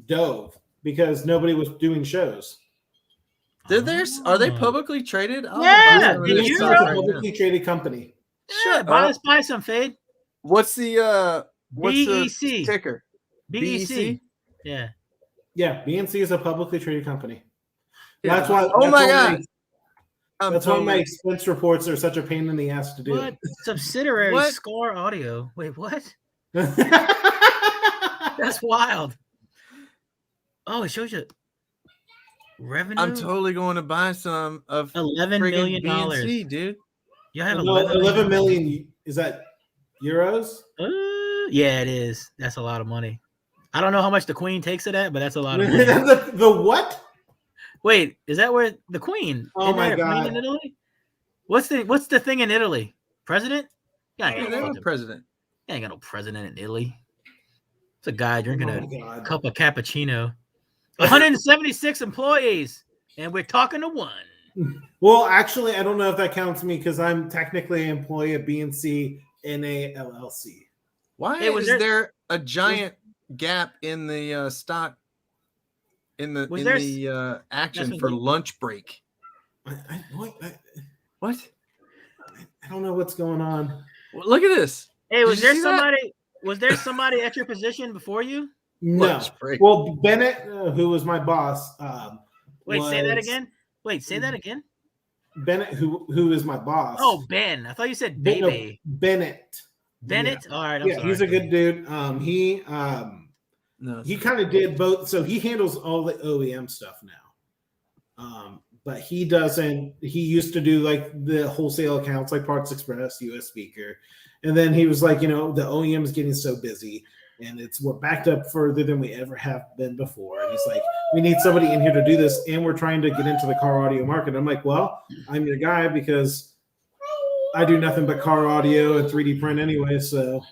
dove because nobody was doing shows. Are they publicly traded? Yeah, it's a publicly traded company. Yeah, buy some, Fade. What's the BEC ticker? BEC. Yeah. Yeah, BNC is a publicly traded company. Yeah. That's why. Oh my god. That's why my expense reports are such a pain in the ass to do. What subsidiary? Score Audio. Wait, what? That's wild. Oh, it shows you revenue. I'm totally going to buy some of $11 million, BNC, dude. You have 11 million. Is that euros? Yeah, it is. That's a lot of money. I don't know how much the Queen takes of that, but that's a lot of money. The what? Wait, is that where the Queen? Oh my god! In Italy? What's the thing in Italy? President? Yeah, they have a president. You ain't got no president in Italy. It's a guy drinking a cup of cappuccino. 176 employees, and we're talking to one. Well, actually, I don't know if that counts me because I'm technically an employee of BNC NA LLC. Why is there a giant gap in the stock? In the action for lunch break. What? I don't know what's going on. Well, look at this. Hey, was there somebody at your position before you? No. Well, Bennett, who was my boss. Say that again. Say that again. Bennett, who is my boss. Oh, Ben. I thought you said baby. Bennett. Bennett. Yeah. All right. I'm sorry. He's a good dude. He kind of did both. So he handles all the OEM stuff now. But he doesn't. He used to do like the wholesale accounts, like Parts Express, US Speaker, and then he was like, the OEM is getting so busy, and we're backed up further than we ever have been before. And he's like, we need somebody in here to do this, and we're trying to get into the car audio market. I'm like, well, I'm your guy because I do nothing but car audio and 3D print anyway. So.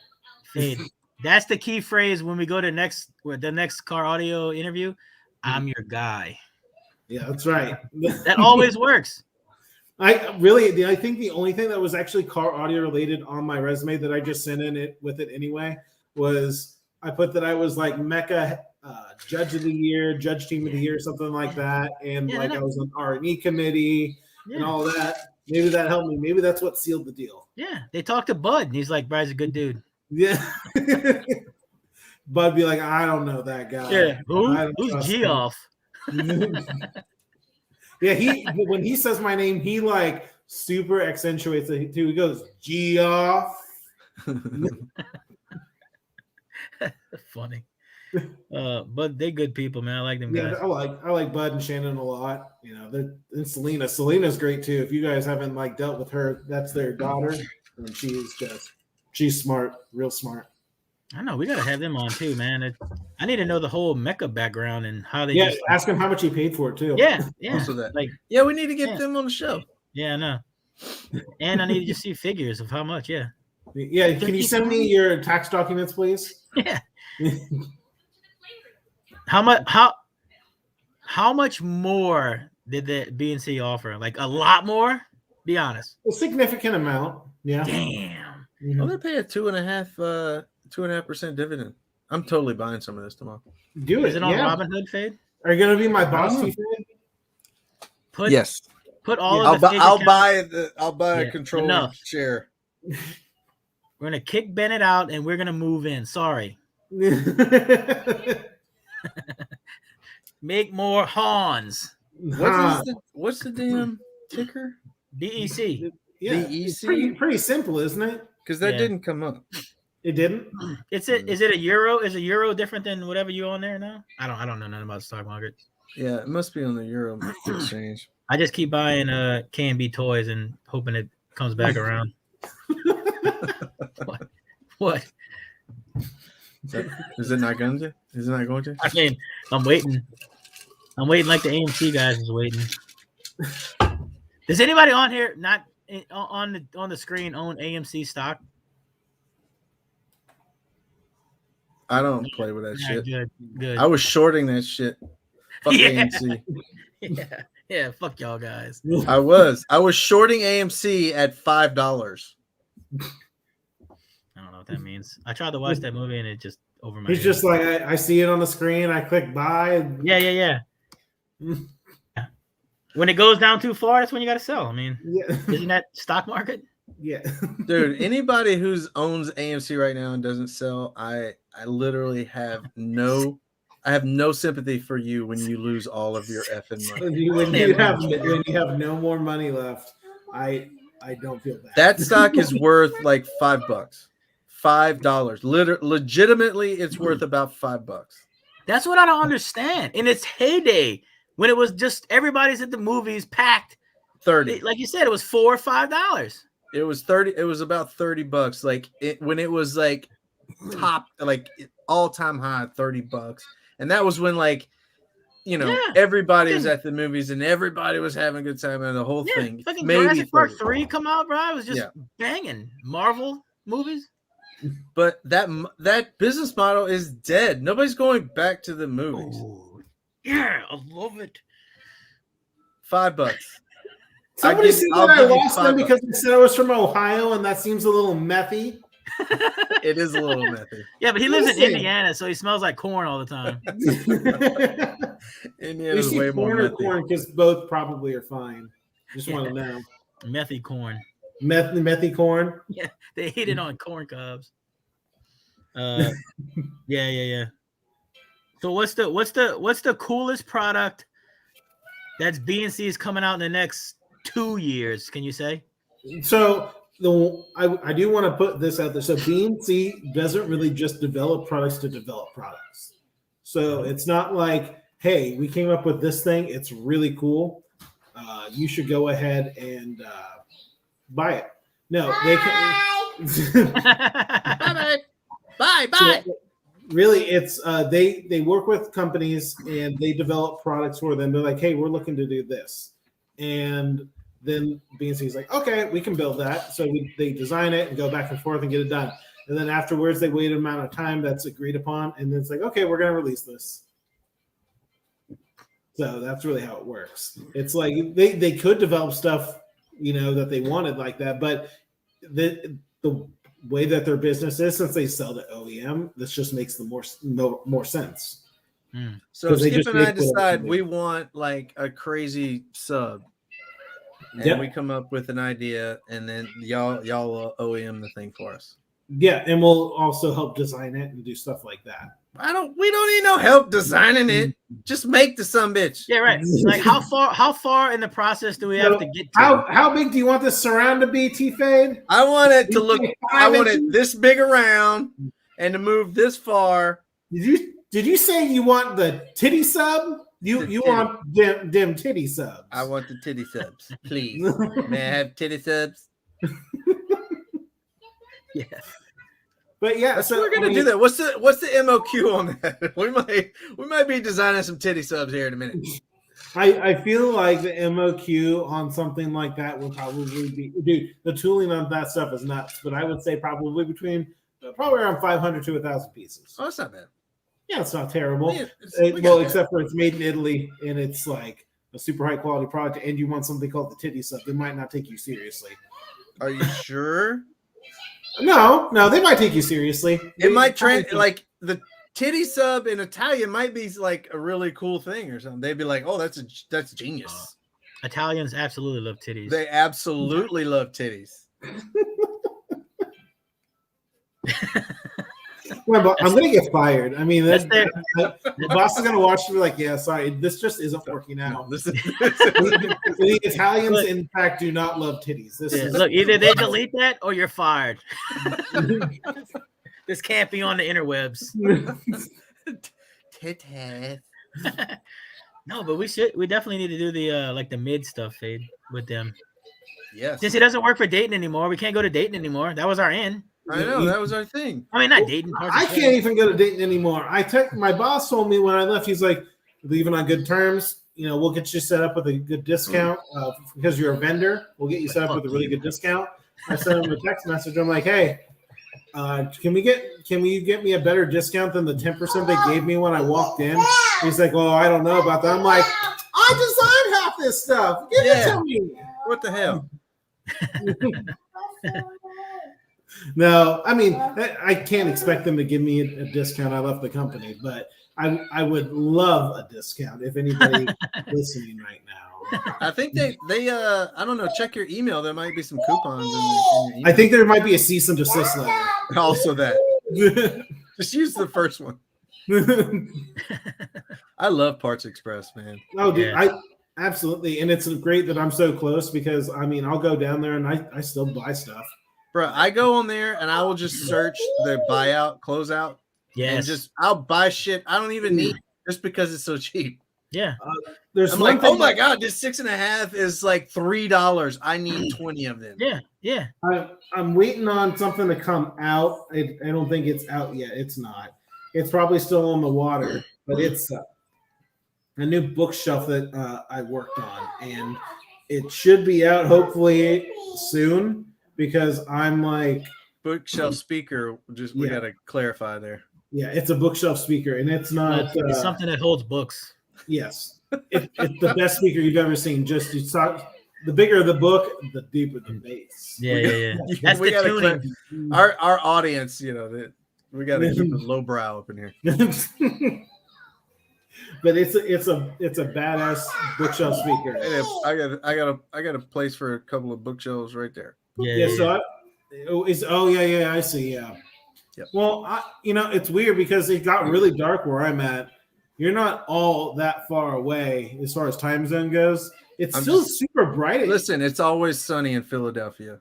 Hey, that's the key phrase when we go to the next car audio interview. I'm your guy. Yeah, that's right. That always works. I think the only thing that was actually car audio related on my resume that I just sent in with it anyway was I put that I was like Mecca Judge of the Year, Judge Team of the Year, something like that, and I was on R&E committee and all that. Maybe that helped me. Maybe that's what sealed the deal. Yeah, they talked to Bud, and he's like, "Brad's a good dude." Yeah. Bud be like, I don't know that guy. Yeah, who's Geoff? Yeah, when he says my name, he like super accentuates it too. He goes, Geoff. Funny. But they good people, man. I like them guys. I like Bud and Shannon a lot. And Selena. Selena's great too. If you guys haven't like dealt with her, that's their daughter, and she's smart, real smart. I know we gotta have them on too, man. I need to know the whole Mecca background and how they. Yeah, ask him how much he paid for it too. Yeah. Also that. We need to get them on the show. Yeah, I know. And I need to just see figures of how much. Yeah. Yeah. Can you send me your tax documents, please? Yeah. How much more did the BNC offer? Like a lot more? Be honest. A significant amount. Yeah. Damn. Mm-hmm. Well, they pay a 2.5% dividend. I'm totally buying some of this tomorrow. Do it. Is it on Robinhood, Fade? Are you gonna be my boss, Fade? Yes. Put all of the. I'll buy a controlling share. We're gonna kick Bennett out, and we're gonna move in. Sorry. Make more Hans. What's the damn ticker? BEC. Yeah, BEC. Pretty simple, isn't it? Because that didn't come up. It didn't. Is it a euro? Is a euro different than whatever you on there now? I don't know nothing about the stock market. Yeah, it must be on the euro exchange. I just keep buying K&B toys and hoping it comes back around. What? Is it not going to? Is it not going to? I mean, I'm waiting. I'm waiting like the AMC guys is waiting. Does anybody on here not on the screen own AMC stock? I don't play with that shit. Good. I was shorting that shit. Fuck Yeah. AMC. Yeah. Fuck y'all guys. I was shorting AMC at $5. I don't know what that means. I tried to watch that movie and it just over my. He's head. just like, I see it on the screen. I click buy. And... Yeah. When it goes down too far, that's when you got to sell. I mean, isn't that stock market? Yeah, dude. Anybody who owns AMC right now and doesn't sell, I literally have no sympathy for you when you lose all of your effing money. When you have no more money left, I don't feel bad. That stock is worth like $5. $5. Legitimately, it's worth about $5. That's what I don't understand. In its heyday, when it was just everybody's at the movies packed, 30. Like you said, it was $4 or $5. It was 30. It was about $30. Like when it was like top, like all-time high, $30. And that was when everybody was at the movies and everybody was having a good time and the whole thing. Fucking Jurassic Park 3 come out, bro. It was just banging. Marvel movies. But that business model is dead. Nobody's going back to the movies. Ooh, yeah, I love it. $5. Somebody said that I lost them because they said I was from Ohio, and that seems a little methy. It is a little methy. Yeah, but he lives in Indiana, so he smells like corn all the time. Indiana's way more methy. Corn, because both probably are fine. Just want to know. Methy corn. Methy corn. Yeah, they eat it on corn cobs. Yeah. So what's the coolest product that's BNC is coming out in the next 2 years? Can you say? So I do want to put this out there. So BNC doesn't really just develop products to develop products. So it's not like, hey, we came up with this thing. It's really cool. You should go ahead and buy it. No, they can. Bye. So, really, it's they work with companies and they develop products for them. They're like, hey, we're looking to do this, and then BNC is like, okay, we can build that. So they design it and go back and forth and get it done. And then afterwards, they wait an amount of time that's agreed upon, and then it's like, okay, we're going to release this. So that's really how it works. It's like they could develop stuff, that they wanted like that, but the way that their business is, since they sell to OEM, this just makes the more sense. So Skip and I decide we want like a crazy sub, and we come up with an idea, and then y'all OEM the thing for us. Yeah, and we'll also help design it and do stuff like that. We don't need no help designing it. Just make the sumbitch. Yeah, right. Like how far in the process do we have to get to? How big do you want this surround to be, T-Fade? I want it to look. I want it this big around and to move this far. Did you say you want the titty sub? You want them titty subs? I want the titty subs, please. May I have titty subs? Yeah. But yeah, so we're gonna do that. What's the MOQ on that? We might be designing some titty subs here in a minute. I feel like the MOQ on something like that will probably be, dude. The tooling on that stuff is nuts, but I would say probably around 500 to 1,000 pieces. Oh, that's not bad. Yeah, it's not terrible. Yeah, except for it's made in Italy and it's like a super high quality product, and you want something called the titty sub. They might not take you seriously. Are you sure? No, they might take you seriously. It might like the titty sub in Italian might be like a really cool thing or something. They'd be like, "Oh, that's genius." Italians absolutely love titties. They absolutely love titties. Well, I'm gonna get fired. I mean, the boss is gonna watch and be like, "Yeah, sorry, this just isn't working out." The Italians, in fact, do not love titties. Look, either they delete that or you're fired. This can't be on the interwebs. Titties. No, but we definitely need to do the mid stuff, Fade, with them. Yes. Since it doesn't work for Dayton anymore, we can't go to Dayton anymore. That was our end. I know that was our thing. I mean, not dating parts. I can't even go to Dayton anymore. My boss told me when I left, he's like, leaving on good terms. We'll get you set up with a good discount because you're a vendor. We'll get you set up with a really good discount. I sent him a text message. I'm like, hey, can you get me a better discount than the 10% they gave me when I walked in? He's like, oh, I don't know about that. I'm like, I designed half this stuff. Give it to me. What the hell? No, I mean, I can't expect them to give me a discount. I left the company, but I would love a discount if anybody listening right now. I think they I don't know, check your email. There might be some coupons in your email. I think there might be a cease and desist letter. Also that. Just use the first one. I love Parts Express, man. Oh, dude, I absolutely, and it's great that I'm so close because I mean I'll go down there and I still buy stuff. Bro, I go on there and I will just search the buyout, closeout. Yes. And I'll buy shit I don't even need just because it's so cheap. Yeah. There's I'm like, oh my God, this 6.5 is like $3. I need 20 of them. Yeah. Yeah. I'm waiting on something to come out. I don't think it's out yet. It's not. It's probably still on the water, but it's a new bookshelf that I worked on, and it should be out hopefully soon because I'm like bookshelf speaker. We got to clarify there. Yeah, it's a bookshelf speaker, and it's not. It's something that holds books. Yes, it's the best speaker you've ever seen. Just the bigger the book, the deeper the bass. Yeah. That's the tuning. Our audience, we got to keep it lowbrow up in here. But it's a badass bookshelf speaker. I got a place for a couple of bookshelves right there. Yeah. I see. Yeah. Yep. Well, it's weird because it got really dark where I'm at. You're not all that far away as far as time zone goes. It's still super bright. Listen, it's always sunny in Philadelphia.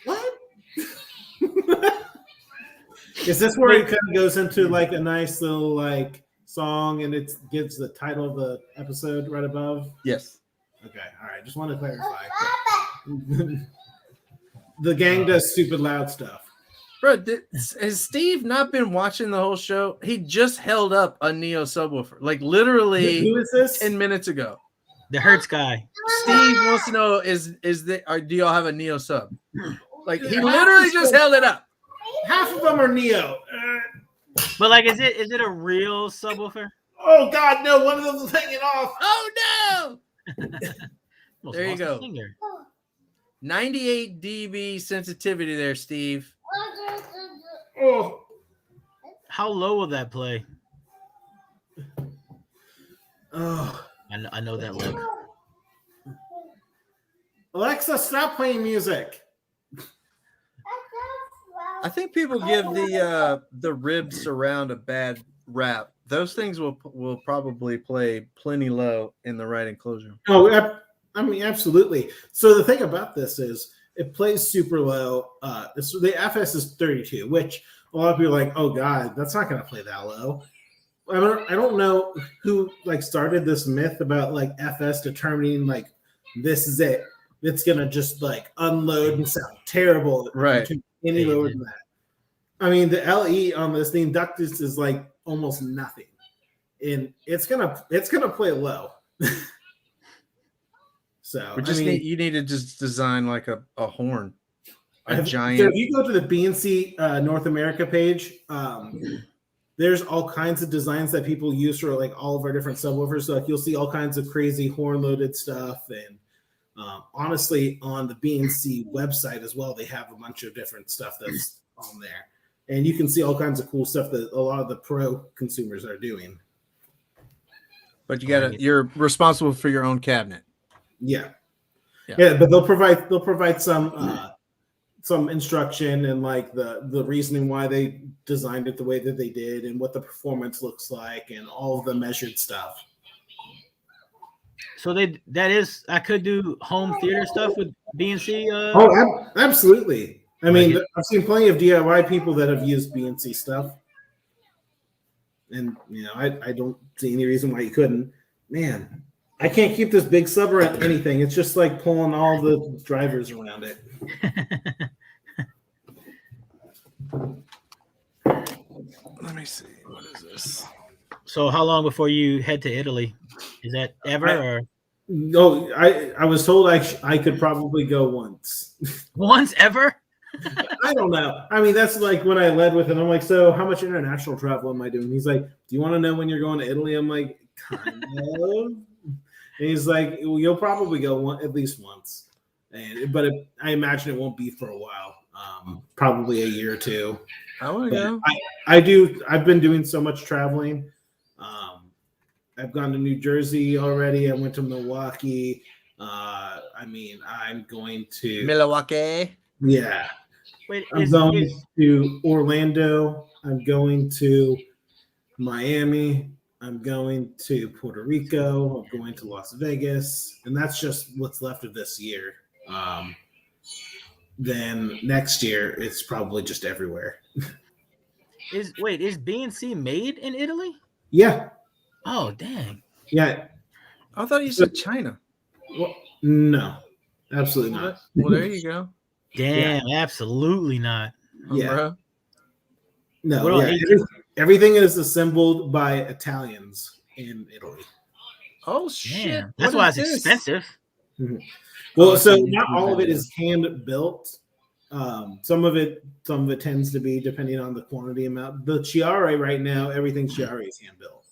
What? Is this where it kind of goes into like a nice little like song and it gives the title of the episode right above? Yes. Okay. All right. Just want to clarify. The gang does stupid loud stuff. Bro, has Steve not been watching the whole show? He just held up a Neo subwoofer, like literally Who is this? 10 minutes ago. The Hertz guy. Steve wants to know do y'all have a Neo sub? Like he literally just held it up. Half of them are Neo. But like, is it a real subwoofer? Oh God, no! One of them is hanging off. Oh no! There you go. Finger. 98 dB sensitivity there, Steve. Oh. How low will that play? Oh. I know that look. Alexa, stop playing music. I think people give the rib surround a bad rap. Those things will probably play plenty low in the right enclosure. Oh, I mean, absolutely. So the thing about this is it plays super low. The FS is 32, which a lot of people are like, oh God, that's not going to play that low. I don't know who like started this myth about like FS determining like this is it. It's going to just like unload and sound terrible. Right. Any lower than that. I mean, the LE on this, the inductance is like almost nothing. And it's gonna play low. So you need to just design like a horn, giant. So if you go to the BNC North America page, there's all kinds of designs that people use for like all of our different subwoofers. So like you'll see all kinds of crazy horn loaded stuff, and honestly, on the BNC website as well, they have a bunch of different stuff that's on there, and you can see all kinds of cool stuff that a lot of the pro consumers are doing. But you're responsible for your own cabinet. Yeah, but they'll provide some instruction and like the reasoning why they designed it the way that they did and what the performance looks like and all of the measured stuff. So I could do home theater stuff with BNC. Oh, absolutely. I mean, I've seen plenty of DIY people that have used BNC stuff, and I don't see any reason why you couldn't. Man, I can't keep this big sub around anything. It's just like pulling all the drivers around it. Let me see. What is this? So how long before you head to Italy? Is that ever or No, I was told I could probably go once. once ever? I don't know. I mean, that's like when I led with it. I'm like, so how much international travel am I doing? He's like, do you want to know when you're going to Italy? I'm like, kind of. And he's like, well, you'll probably go at least once. But I imagine it won't be for a while. Probably a year or two. I want to go. I've been doing so much traveling. I've gone to New Jersey already. I went to Milwaukee. I'm going to Milwaukee. Yeah. Wait, I'm going to Orlando. I'm going to Miami. I'm going to Puerto Rico. I'm going to Las Vegas. And that's just what's left of this year. Then next year, it's probably just everywhere. is BNC made in Italy? Yeah. Oh, dang. Yeah. I thought you said China. Well, no, absolutely not. Well, there you go. Damn, absolutely not. Yeah. Bro. No, everything is assembled by Italians in Italy. Oh, shit. Damn. That's why it's expensive. Mm-hmm. Well, so so not all of it is hand built. Some of it tends to be depending on the quantity amount. The Chiare right now, everything Chiare is hand built.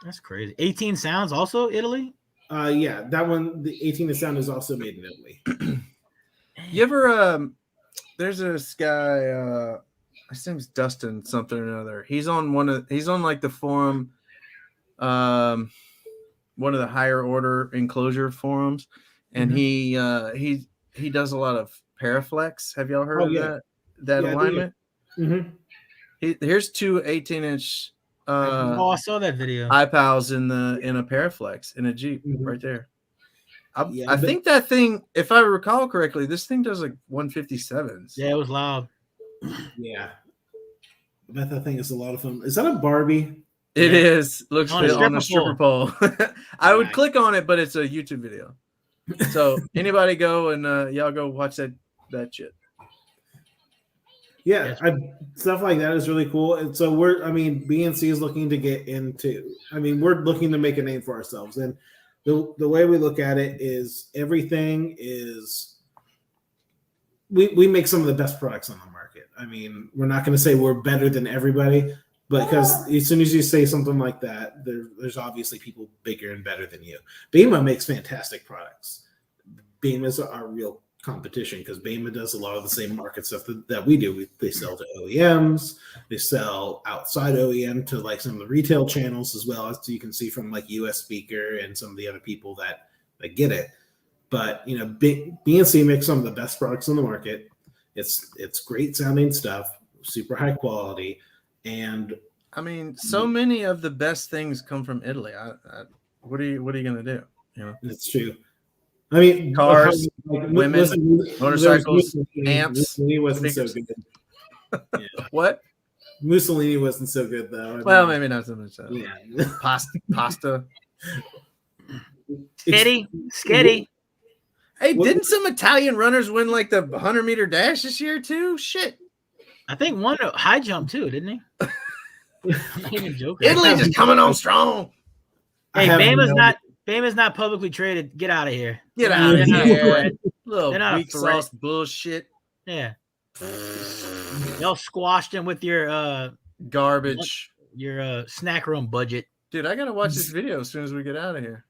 That's crazy. 18 Sounds also Italy? Yeah, that one, the 18 to Sound is also made in Italy. You ever there's this guy his name's Dustin something or another. He's on like the forum, one of the higher order enclosure forums, and he does a lot of Paraflex. Have y'all heard of that alignment? Mm-hmm. Here's two 18-inch I saw that video. iPals in a Paraflex in a Jeep right there. I think that thing, if I recall correctly, this thing does like 157s. Yeah, it was loud. Yeah. I bet that thing is a lot of fun. Is that a Barbie? It is. Looks on on a stripper pole. I would click on it, but it's a YouTube video. So anybody go and y'all go watch that shit. Yeah, stuff like that is really cool. And so BNC is looking to get into, we're looking to make a name for ourselves. And the way we look at it is everything is, we make some of the best products on the market. We're not going to say we're better than everybody, but because as soon as you say something like that, there's obviously people bigger and better than you. BEMA makes fantastic products. BEMA is our real competition because BEMA does a lot of the same market stuff that we do. They sell to OEMs, they sell outside OEM to like some of the retail channels as well, as you can see from like US Speaker and some of the other people that get it. But BNC makes some of the best products on the market. It's great sounding stuff, super high quality, and so many of the best things come from Italy. What are you gonna do? It's true. Cars, women, motorcycles, amps. Mussolini wasn't so good. Yeah. What? Mussolini wasn't so good though. Maybe not so much. Yeah. Pasta. Skitty. Hey, didn't some Italian runners win like the 100-meter dash this year too? Shit. I think one high jump too, didn't he? I'm not even joking. Italy just coming on strong. Hey, Bama's not publicly traded. Get out of here. Get out of here. Little weak sauce bullshit. Yeah. Y'all squashed him with your garbage. Your snack room budget. Dude, I gotta watch this video as soon as we get out of here.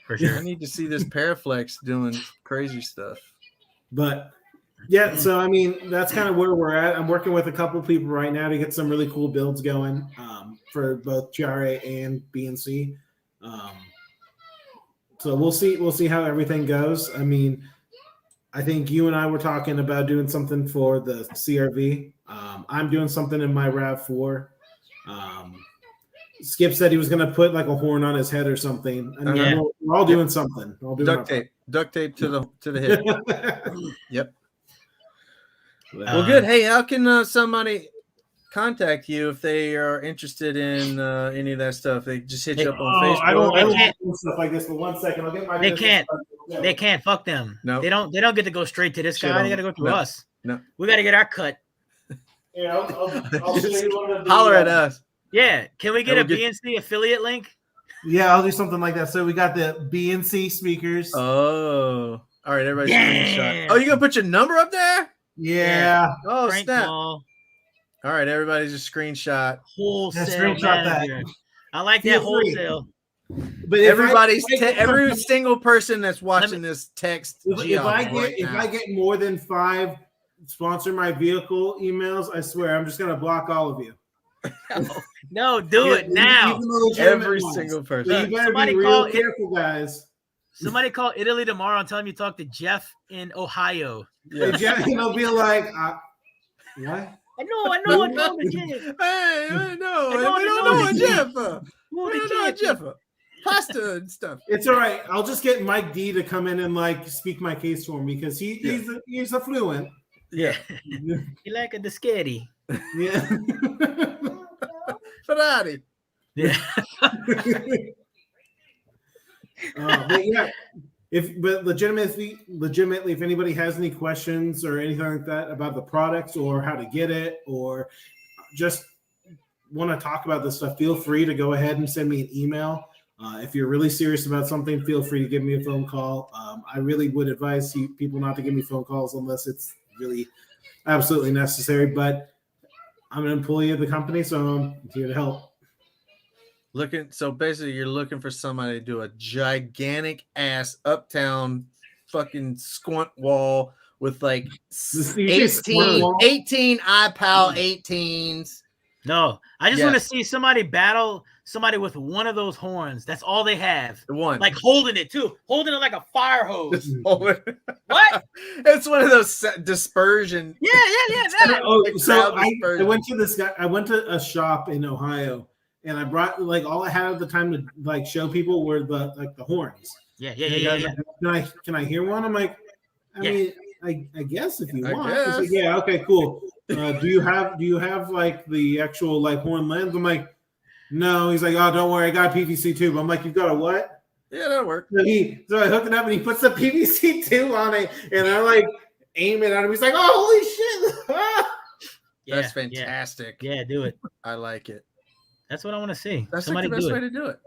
For sure. I need to see this Paraflex doing crazy stuff. But yeah, so that's kind of where we're at. I'm working with a couple people right now to get some really cool builds going for both Chiare and BNC. So we'll see how everything goes. I think you and I were talking about doing something for the CRV. I'm doing something in my RAV4. Skip said he was going to put like a horn on his head or something. We're all doing something. Duct tape to the head. Yep. Well, good. Hey, how can somebody contact you if they are interested in any of that stuff? They just hit you up on Facebook. I don't can't- do stuff like this. But 1 second, I'll get my. They business can't. card. They can't. Fuck them. No. They don't get to go straight to this Shit guy. on They got to go through no. us. No. We got to get our cut. Yeah, I'll show you one of the, Holler at us. Yeah. Can we get And a we'll get- BNC affiliate link? Yeah, I'll do something like that. So we got the BNC speakers. Oh, all right. Everybody Damn. screenshot. Oh, you gonna put your number up there? Yeah. Oh, Frank snap! Paul, All right, everybody just screenshot. wholesale screenshot that. manager. I like Feel that free. wholesale. But if Every single person that's watching this text. if Geoff I right now. get more than 5 sponsor my vehicle emails, I swear I'm just gonna block all of you. No, do it Even now. the legitimate every ones. single So person. you better Somebody be call real it- careful, guys. Somebody call Italy tomorrow and tell him you talked to Geoff in Ohio. Yeah. Jeff, they'll be like, what? I know, but Jeff. Hey, no, we I don't don't know know what Jeff. We Who the don't know what Jeff? Jeff. Pasta and stuff. It's all right. I'll just get Mike D to come in and like speak my case for him because he's a fluent. Yeah. You like a disketti. Yeah. Ferrari. Yeah. But yeah, but legitimately, if anybody has any questions or anything like that about the products or how to get it, or just want to talk about this stuff, feel free to go ahead and send me an email. If you're really serious about something, feel free to give me a phone call. I really would advise people not to give me phone calls unless it's really absolutely necessary. But I'm an employee of the company, so I'm here to help. So basically, you're looking for somebody to do a gigantic ass uptown fucking squint wall with like 18 iPal 18s. No, I just Yeah. want to see somebody battle somebody with one of those horns. That's all they have. The one. Like holding it too, holding it like a fire hose. What? What? It's one of those dispersion. Yeah. That. So Crowd I dispersion. went to this guy. I went to a shop in Ohio, and I brought like all I had at the time to like show people were the horns. Yeah. Can I hear one? I'm like, I mean, I guess if you I want. guess. He's like, yeah, okay, cool. Do you have like the actual like horn lens? I'm like, no. He's like, oh, don't worry, I got a PVC tube. I'm like, you got a what? Yeah, that'll work. So I hook it up and he puts the PVC tube on it, and I like aim it at him. He's like, oh, holy shit! That's fantastic. Yeah, do it. I like it. That's what I want to see. That's Somebody the best do way it. to do it.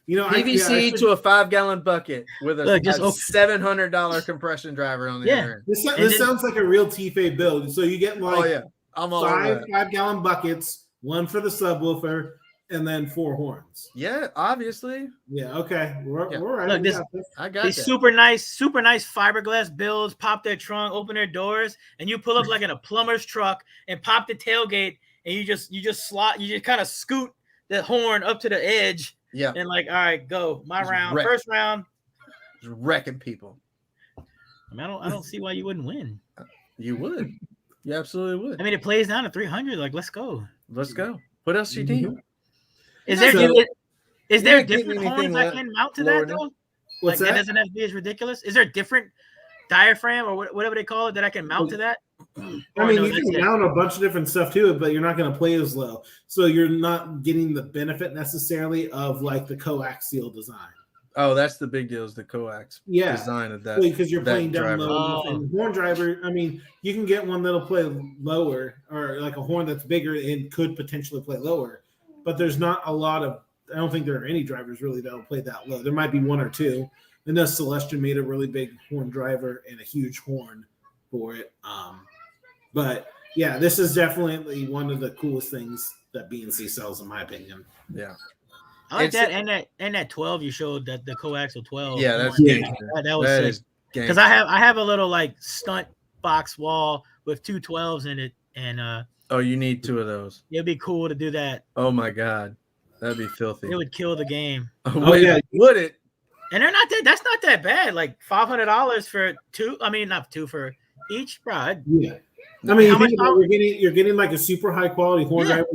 You know, PVC to a 5-gallon bucket with a Look, just $700 compression driver on the other end. This sounds like a real T-Fade build. So you get like Oh yeah, I'm all over that. 5-gallon buckets, one for the subwoofer, and then 4 horns. Yeah, obviously. Yeah, okay. We're right. Look, We this- got this. I got These that. super nice fiberglass builds, pop their trunk, open their doors, and you pull up like in a plumber's truck and pop the tailgate, and you just kind of scoot the horn up to the edge, Yeah, and like, all right, go. My Just round, wreck. first round. just wrecking people. I mean, I don't see why you wouldn't win. You would. You absolutely would. I mean, it plays down to 300. Like, let's go. Let's go. What else you need? Is So- there is there You're not getting different anything horns I can mount to lower that though? What's Like that? doesn't have to be as ridiculous. Is there a different diaphragm or whatever they call it that I can mount to that? I Or mean, no, you that's can it. mount a bunch of different stuff to it, but you're not going to play as low. So you're not getting the benefit necessarily of like the coaxial design. Oh, that's the big deal is the coax Yeah. design of that. Because you're that playing down driver. low. Oh. And horn driver, I mean, you can get one that'll play lower or like a horn that's bigger and could potentially play lower. But there's not a lot of, I don't think there are any drivers really that'll play that low. There might be one or two. I know Celestian made a really big horn driver and a huge horn for it. But yeah, this is definitely one of the coolest things that BNC sells, in my opinion. Yeah. I like It's- that and that 12 you showed, that the coaxial 12. Yeah, that's horn. gangster. That was That sick. is Because gangster. I have a little like stunt box wall with 2 12s in it, and Oh, you need 2 of those. it'd be cool to do that. Oh my god, that'd be filthy. It would kill the game. Would yeah. it? Would it? And they're not that. That's not that bad. Like $500 for 2. I mean, not 2 for each. Bro, Yeah. I mean, How you much think about power- it, you're getting like a super high quality horn Yeah. driver.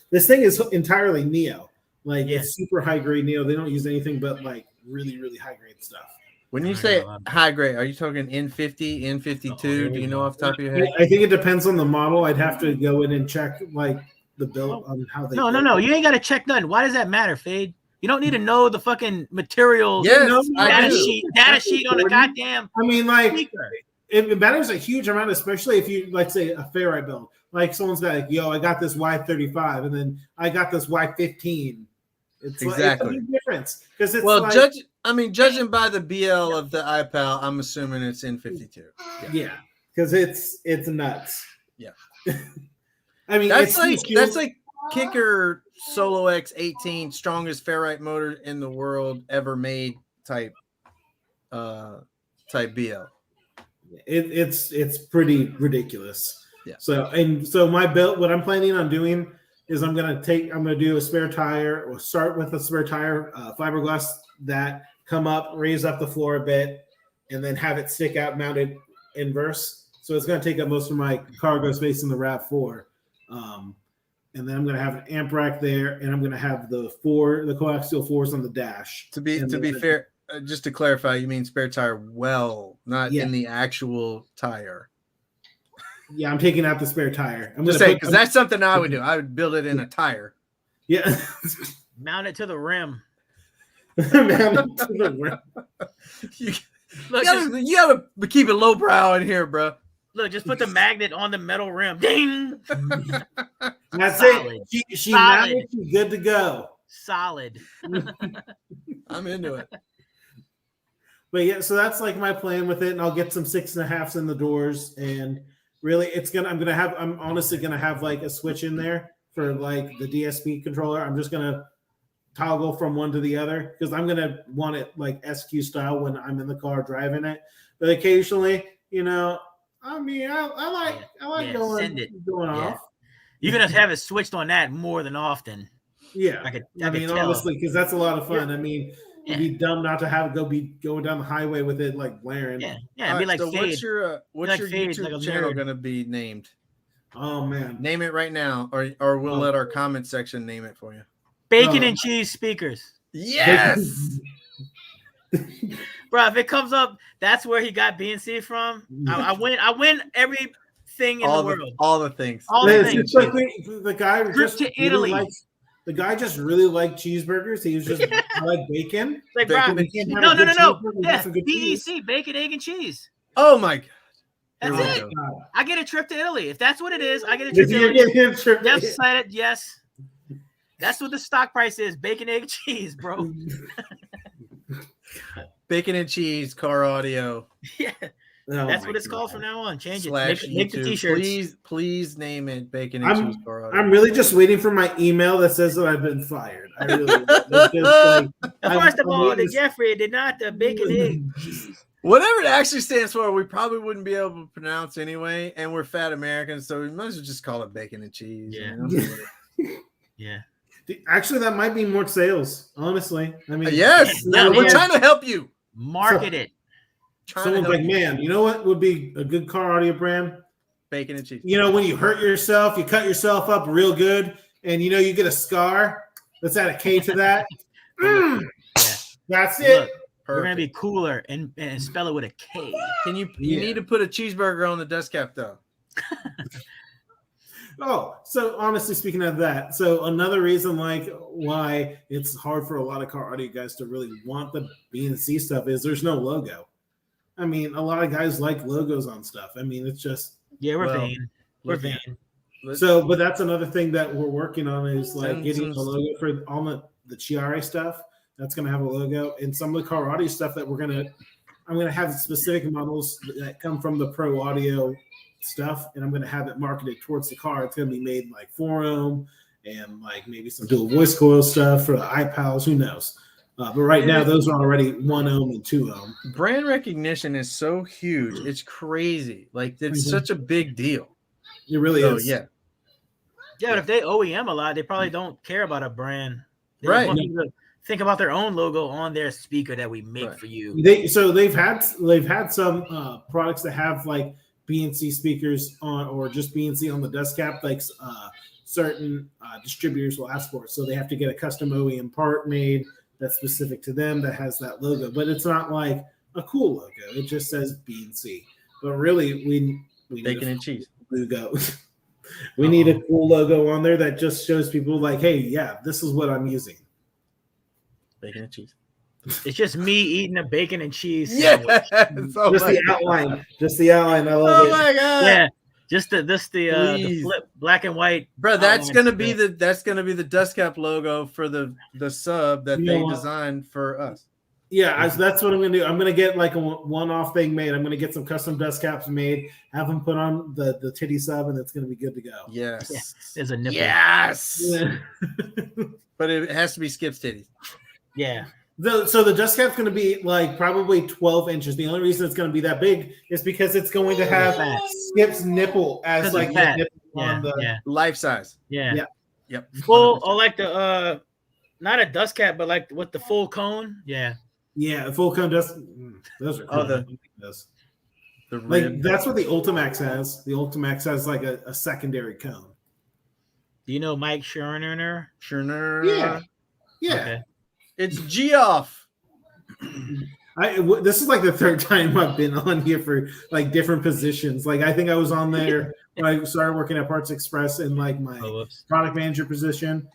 This thing is entirely Neo. Like Yeah. it's super high grade Neo. They don't use anything but like really, really high grade stuff. When you say high grade, are you talking N50, N52? Do you know off the top of your head? I think it depends on the model. I'd have to go in and check like the build on how they. No. You ain't got to check nothing. Why does that matter, Fade? You don't need to know the fucking materials. Yes, data sheet on a goddamn. I mean, like speaker. It matters a huge amount, especially if you like say a ferrite build. Like someone's got like, yo, I got this Y35, and then I got this Y15. It's exactly like, it's a big difference because it's judging by the BL of the iPal, I'm assuming it's N52. Yeah, because it's nuts. Yeah, I mean that's like Kicker Solo X18, strongest ferrite motor in the world ever made type BL. It's pretty ridiculous. Yeah. So my build, what I'm planning on doing is I'm gonna do a spare tire, or start with a spare tire, fiberglass that come up, raise up the floor a bit, and then have it stick out mounted inverse. So it's gonna take up most of my cargo space in the RAV4. And then I'm gonna have an amp rack there, and I'm gonna have the coaxial 4s on the dash. To be fair, just to clarify, you mean spare tire not in the actual tire. Yeah, I'm taking out the spare tire. I'm just saying, because that's something I would do. I would build it in a tire. Yeah. Mount it to the rim. Mount it to the rim. You gotta keep it lowbrow in here, bro. Look, just put the magnet on the metal rim. Ding! That's solid. It. She mounted, she's good to go. Solid. I'm into it. But yeah, so that's like my plan with it, and I'll get some 6.5s in the doors, and really, I'm honestly gonna have like a switch in there for like the DSP controller. I'm just gonna toggle from one to the other because I'm gonna want it like SQ style when I'm in the car driving it. But occasionally, I mean, I like going off. You're gonna have it switched on that more than often. Yeah, I mean, honestly, because that's a lot of fun. Yeah. I mean. It'd be dumb not to have it be going down the highway with it like blaring. Yeah. It'd be like so Fade. What's your YouTube channel gonna be named? Oh man, name it right now, or we'll let our comment section name it for you. Bacon and cheese speakers. Yes, bro. If it comes up, that's where he got BNC from. I win everything in the world. All the things. It's like the guy just to Italy. The guy just really liked cheeseburgers. He was just like bacon. Like, bacon. No. Yeah, BEC, bacon, egg, and cheese. Oh my god. That's it. God. I get a trip to Italy. If that's what it is, I get a trip to Italy. Yes. That's what the stock price is. Bacon, egg, and cheese, bro. Bacon and cheese, car audio. Yeah. Oh, that's what it's called from now on. Change it. Make the t-shirts. Please name it Bacon and Cheese Car Audio. I'm really just waiting for my email that says that I've been fired. I really First of all, the Jeffrey did not the bacon egg. Whatever it actually stands for, we probably wouldn't be able to pronounce anyway, and we're fat Americans, so we might as well just call it bacon and cheese. Yeah. Yeah. Actually, that might be more sales, honestly. I mean, yes. We're trying to help you. Market it. Someone's like, man, you know what would be a good car audio brand? Bacon and cheese. When you hurt yourself, you cut yourself up real good, and you get a scar. Let's add a K to that. Yeah. That's it. Look, we're gonna be cooler and spell it with a K. You need to put a cheeseburger on the dust cap though. Oh, so honestly, speaking of that, so another reason why it's hard for a lot of car audio guys to really want the BNC stuff is there's no logo. I mean, a lot of guys like logos on stuff. I mean, it's just we're vain. We're vain. So, but that's another thing that we're working on is getting a logo for all the Chiare stuff. That's going to have a logo, and some of the car audio stuff that I'm going to have specific models that come from the Pro Audio stuff, and I'm going to have it marketed towards the car. It's going to be made like 4-ohm and maybe some dual voice coil stuff for the iPals. Who knows? But right now, those are already 1-ohm and 2-ohm. Brand recognition is so huge. It's crazy. It's such a big deal. It really is. Yeah. Yeah, but if they OEM a lot, they probably don't care about a brand. They right. Want people to think about their own logo on their speaker that we make for you. They've had some products that have BNC speakers on, or just BNC on the dust cap. Certain distributors will ask for it, so they have to get a custom OEM part made that's specific to them that has that logo. But it's not like a cool logo. It just says B and C. But really, we need Bacon and cheese. logo. We need a cool logo on there that just shows people like, hey, yeah, this is what I'm using. Bacon and cheese. It's just me eating a bacon and cheese Yes. sandwich. Oh Just my the outline. Just the outline. I love Oh it. my god. Yeah, just the Please. flip black and white. Bro, that's outline. gonna be the dust cap logo for the sub that You know they what? designed for us. Yeah, that's what I'm gonna do. I'm gonna get like a one-off thing made. I'm gonna get some custom dust caps made, have them put on the titty sub, and it's gonna be good to go. Yes. Yeah, there's a nipple. Yes. Yeah. But it has to be Skip's titties. Yeah. So the dust cap's going to be like probably 12 inches. The only reason it's going to be that big is because it's going to have Fat. Skip's nipple as 'Cause like it's the fat. nipple Yeah, on the. yeah, Life size. yeah. Yeah. Yep. Full 100%. or like the not a dust cap, but like with the full cone. Yeah. Yeah, the full cone dust. Those are cool. Oh, the like rib. that's what the Ultimax has. The Ultimax has like a secondary cone. Do you know Mike Scherner? Sure. Yeah. Yeah. Okay. It's Geoff. This is like the third time I've been on here for like different positions. Like I think I was on there when I started working at Parts Express in like my Oh, whoops. product manager position,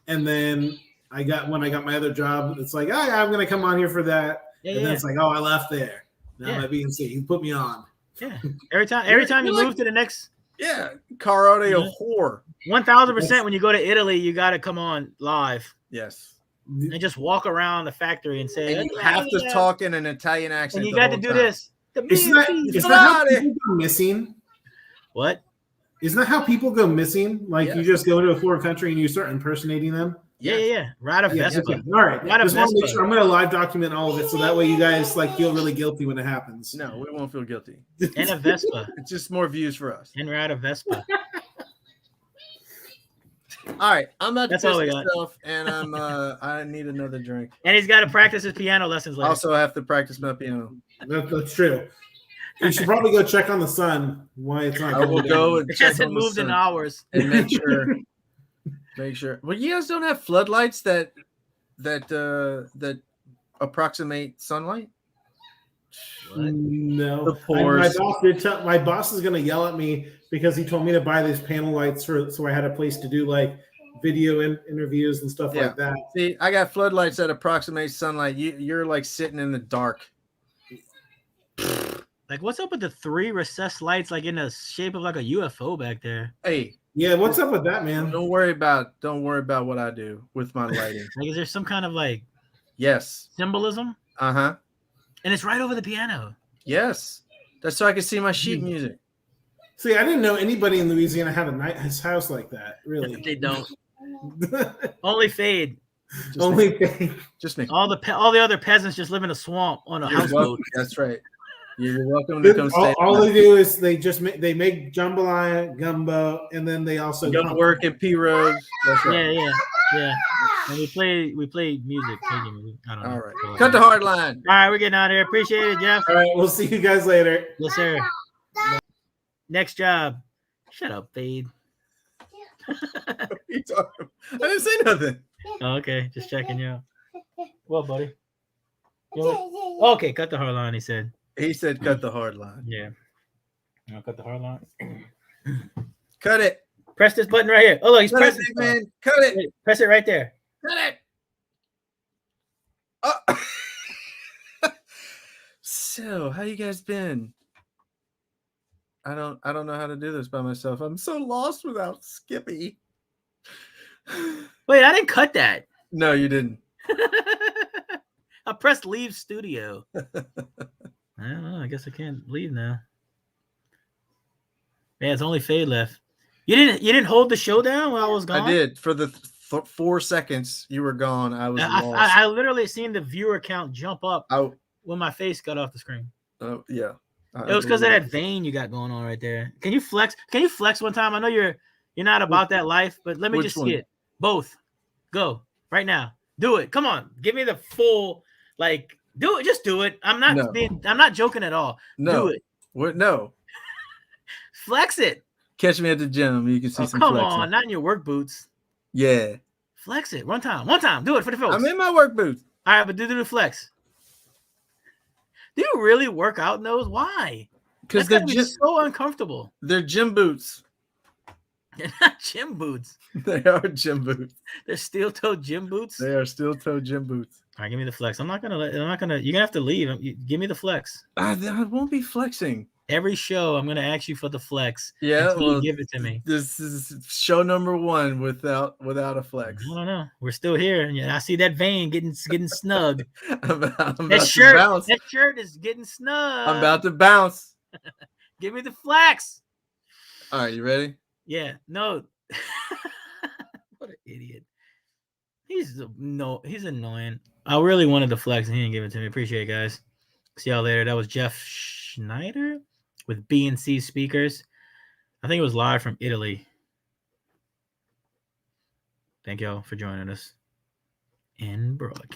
and then when I got my other job, it's like, oh yeah, I'm gonna come on here for that, Yeah, and then yeah. it's like, oh, I left there. Now Yeah. my B&C, you put me on. Yeah. Every time you You're move to the next Yeah. Car audio Yeah. whore. 1000%, when you go to Italy, you got to come on live Yes. and just walk around the factory and say, And you have to talk in an Italian accent. and you the got to whole do time. this. The Isn't that, B&C. isn't that how Friday. people go missing? What? Isn't that how people go missing? Like you Yes. just go to a foreign country and you start impersonating them? Yeah. Ride a Yeah, Vespa. okay. All right. Ride a Just want to make Vespa. sure I'm going to live document all of it so that way you guys like feel really guilty when it happens. No, we won't feel guilty. And a Vespa. It's just more views for us. And ride a Vespa. All right, I'm about to That's all piss we got. myself, and I need another drink. And he's got to practice his piano lessons later. Also, I have to practice my piano. That's true. You should probably go check on the sun. Why it's not I will going go down. and it check hasn't on the moved in sun hours. and make sure. Well, you guys don't have floodlights that approximate sunlight. No. The pores. My boss is going to yell at me because he told me to buy these panel lights so I had a place to do like video interviews and stuff Yeah. like that. See, I got floodlights that approximate sunlight. You're like sitting in the dark. Like, what's up with the 3 recessed lights, like in the shape of like a UFO back there? Hey, Yeah, what's up with that, man? don't worry about what I do with my lighting. Like, is there some kind of like Yes. symbolism? Uh-huh. And it's right over the piano. Yes. That's so I can see my sheet music. See, I didn't know anybody in Louisiana had a nice house like that. Really, They don't. Only Fade. Just me. only thing. Just me. All the other peasants just live in a swamp on a You're houseboat. welcome. That's right. You're welcome to come stay. All they do is they make jambalaya, gumbo, and then they also Go work at P Rose. That's right. Yeah. And we play music. Cajun music. I don't know. All right. Cut the hard line. All right, we're getting out of here. Appreciate it, Geoff. All right, we'll see you guys later. Yes, sir. Next job. Shut up, Fade. What are you talking about? I didn't say nothing. Oh, okay, just checking you out. Well, buddy. Okay, cut the hard line, he said. He said cut the hard line. Yeah. I'll cut the hard line. Cut it. Press this button right here. Oh, look, he's Cut it, pressing. big man. Cut it. Wait, press it right there. Cut it. Oh. So, how you guys been? I don't know how to do this by myself. I'm so lost without Skippy. Wait, I didn't cut that. No, you didn't. I pressed leave studio. I don't know. I guess I can't leave now. Yeah, it's only Fade left. You didn't hold the show down while I was gone? I did. For the 4 seconds you were gone, I was lost. I literally seen the viewer count jump up Oh, when my face got off the screen. yeah. It was because of that vein you got going on right there. Can you flex? Can you flex one time? I know you're not about that life, but let me Which just one? see it. Both. Go right now. Do it. Come on. Give me the full, like, do it. Just do it. I'm not joking at all. No. Do it. What? No. Flex it. Catch me at the gym. You can see some Come flexing. on. Not in your work boots. Yeah. Flex it. One time. Do it for the folks. I'm in my work boots. All right, but do the flex. Do you really work out in those? Why? Because That's they're gotta be so uncomfortable. they're gym boots. They're not gym boots. They are gym boots. They're steel-toed gym boots. They are steel-toe gym boots. All right, give me the flex. I'm not gonna. You're gonna have to leave. Give me the flex. I won't be flexing. Every show, I'm gonna ask you for the flex. Yeah, until you give it to me. This is show number 1 without a flex. I don't know. We're still here, and I see that vein getting snug. I'm about That to bounce. That shirt is getting snug. I'm about to bounce. Give me the flex. All right, you ready? Yeah. No. What an idiot. He's annoying. I really wanted the flex, and he didn't give it to me. Appreciate it, guys. See y'all later. That was Geoff Schneider with B&C Speakers. I think it was live from Italy. Thank y'all for joining us in broadcast.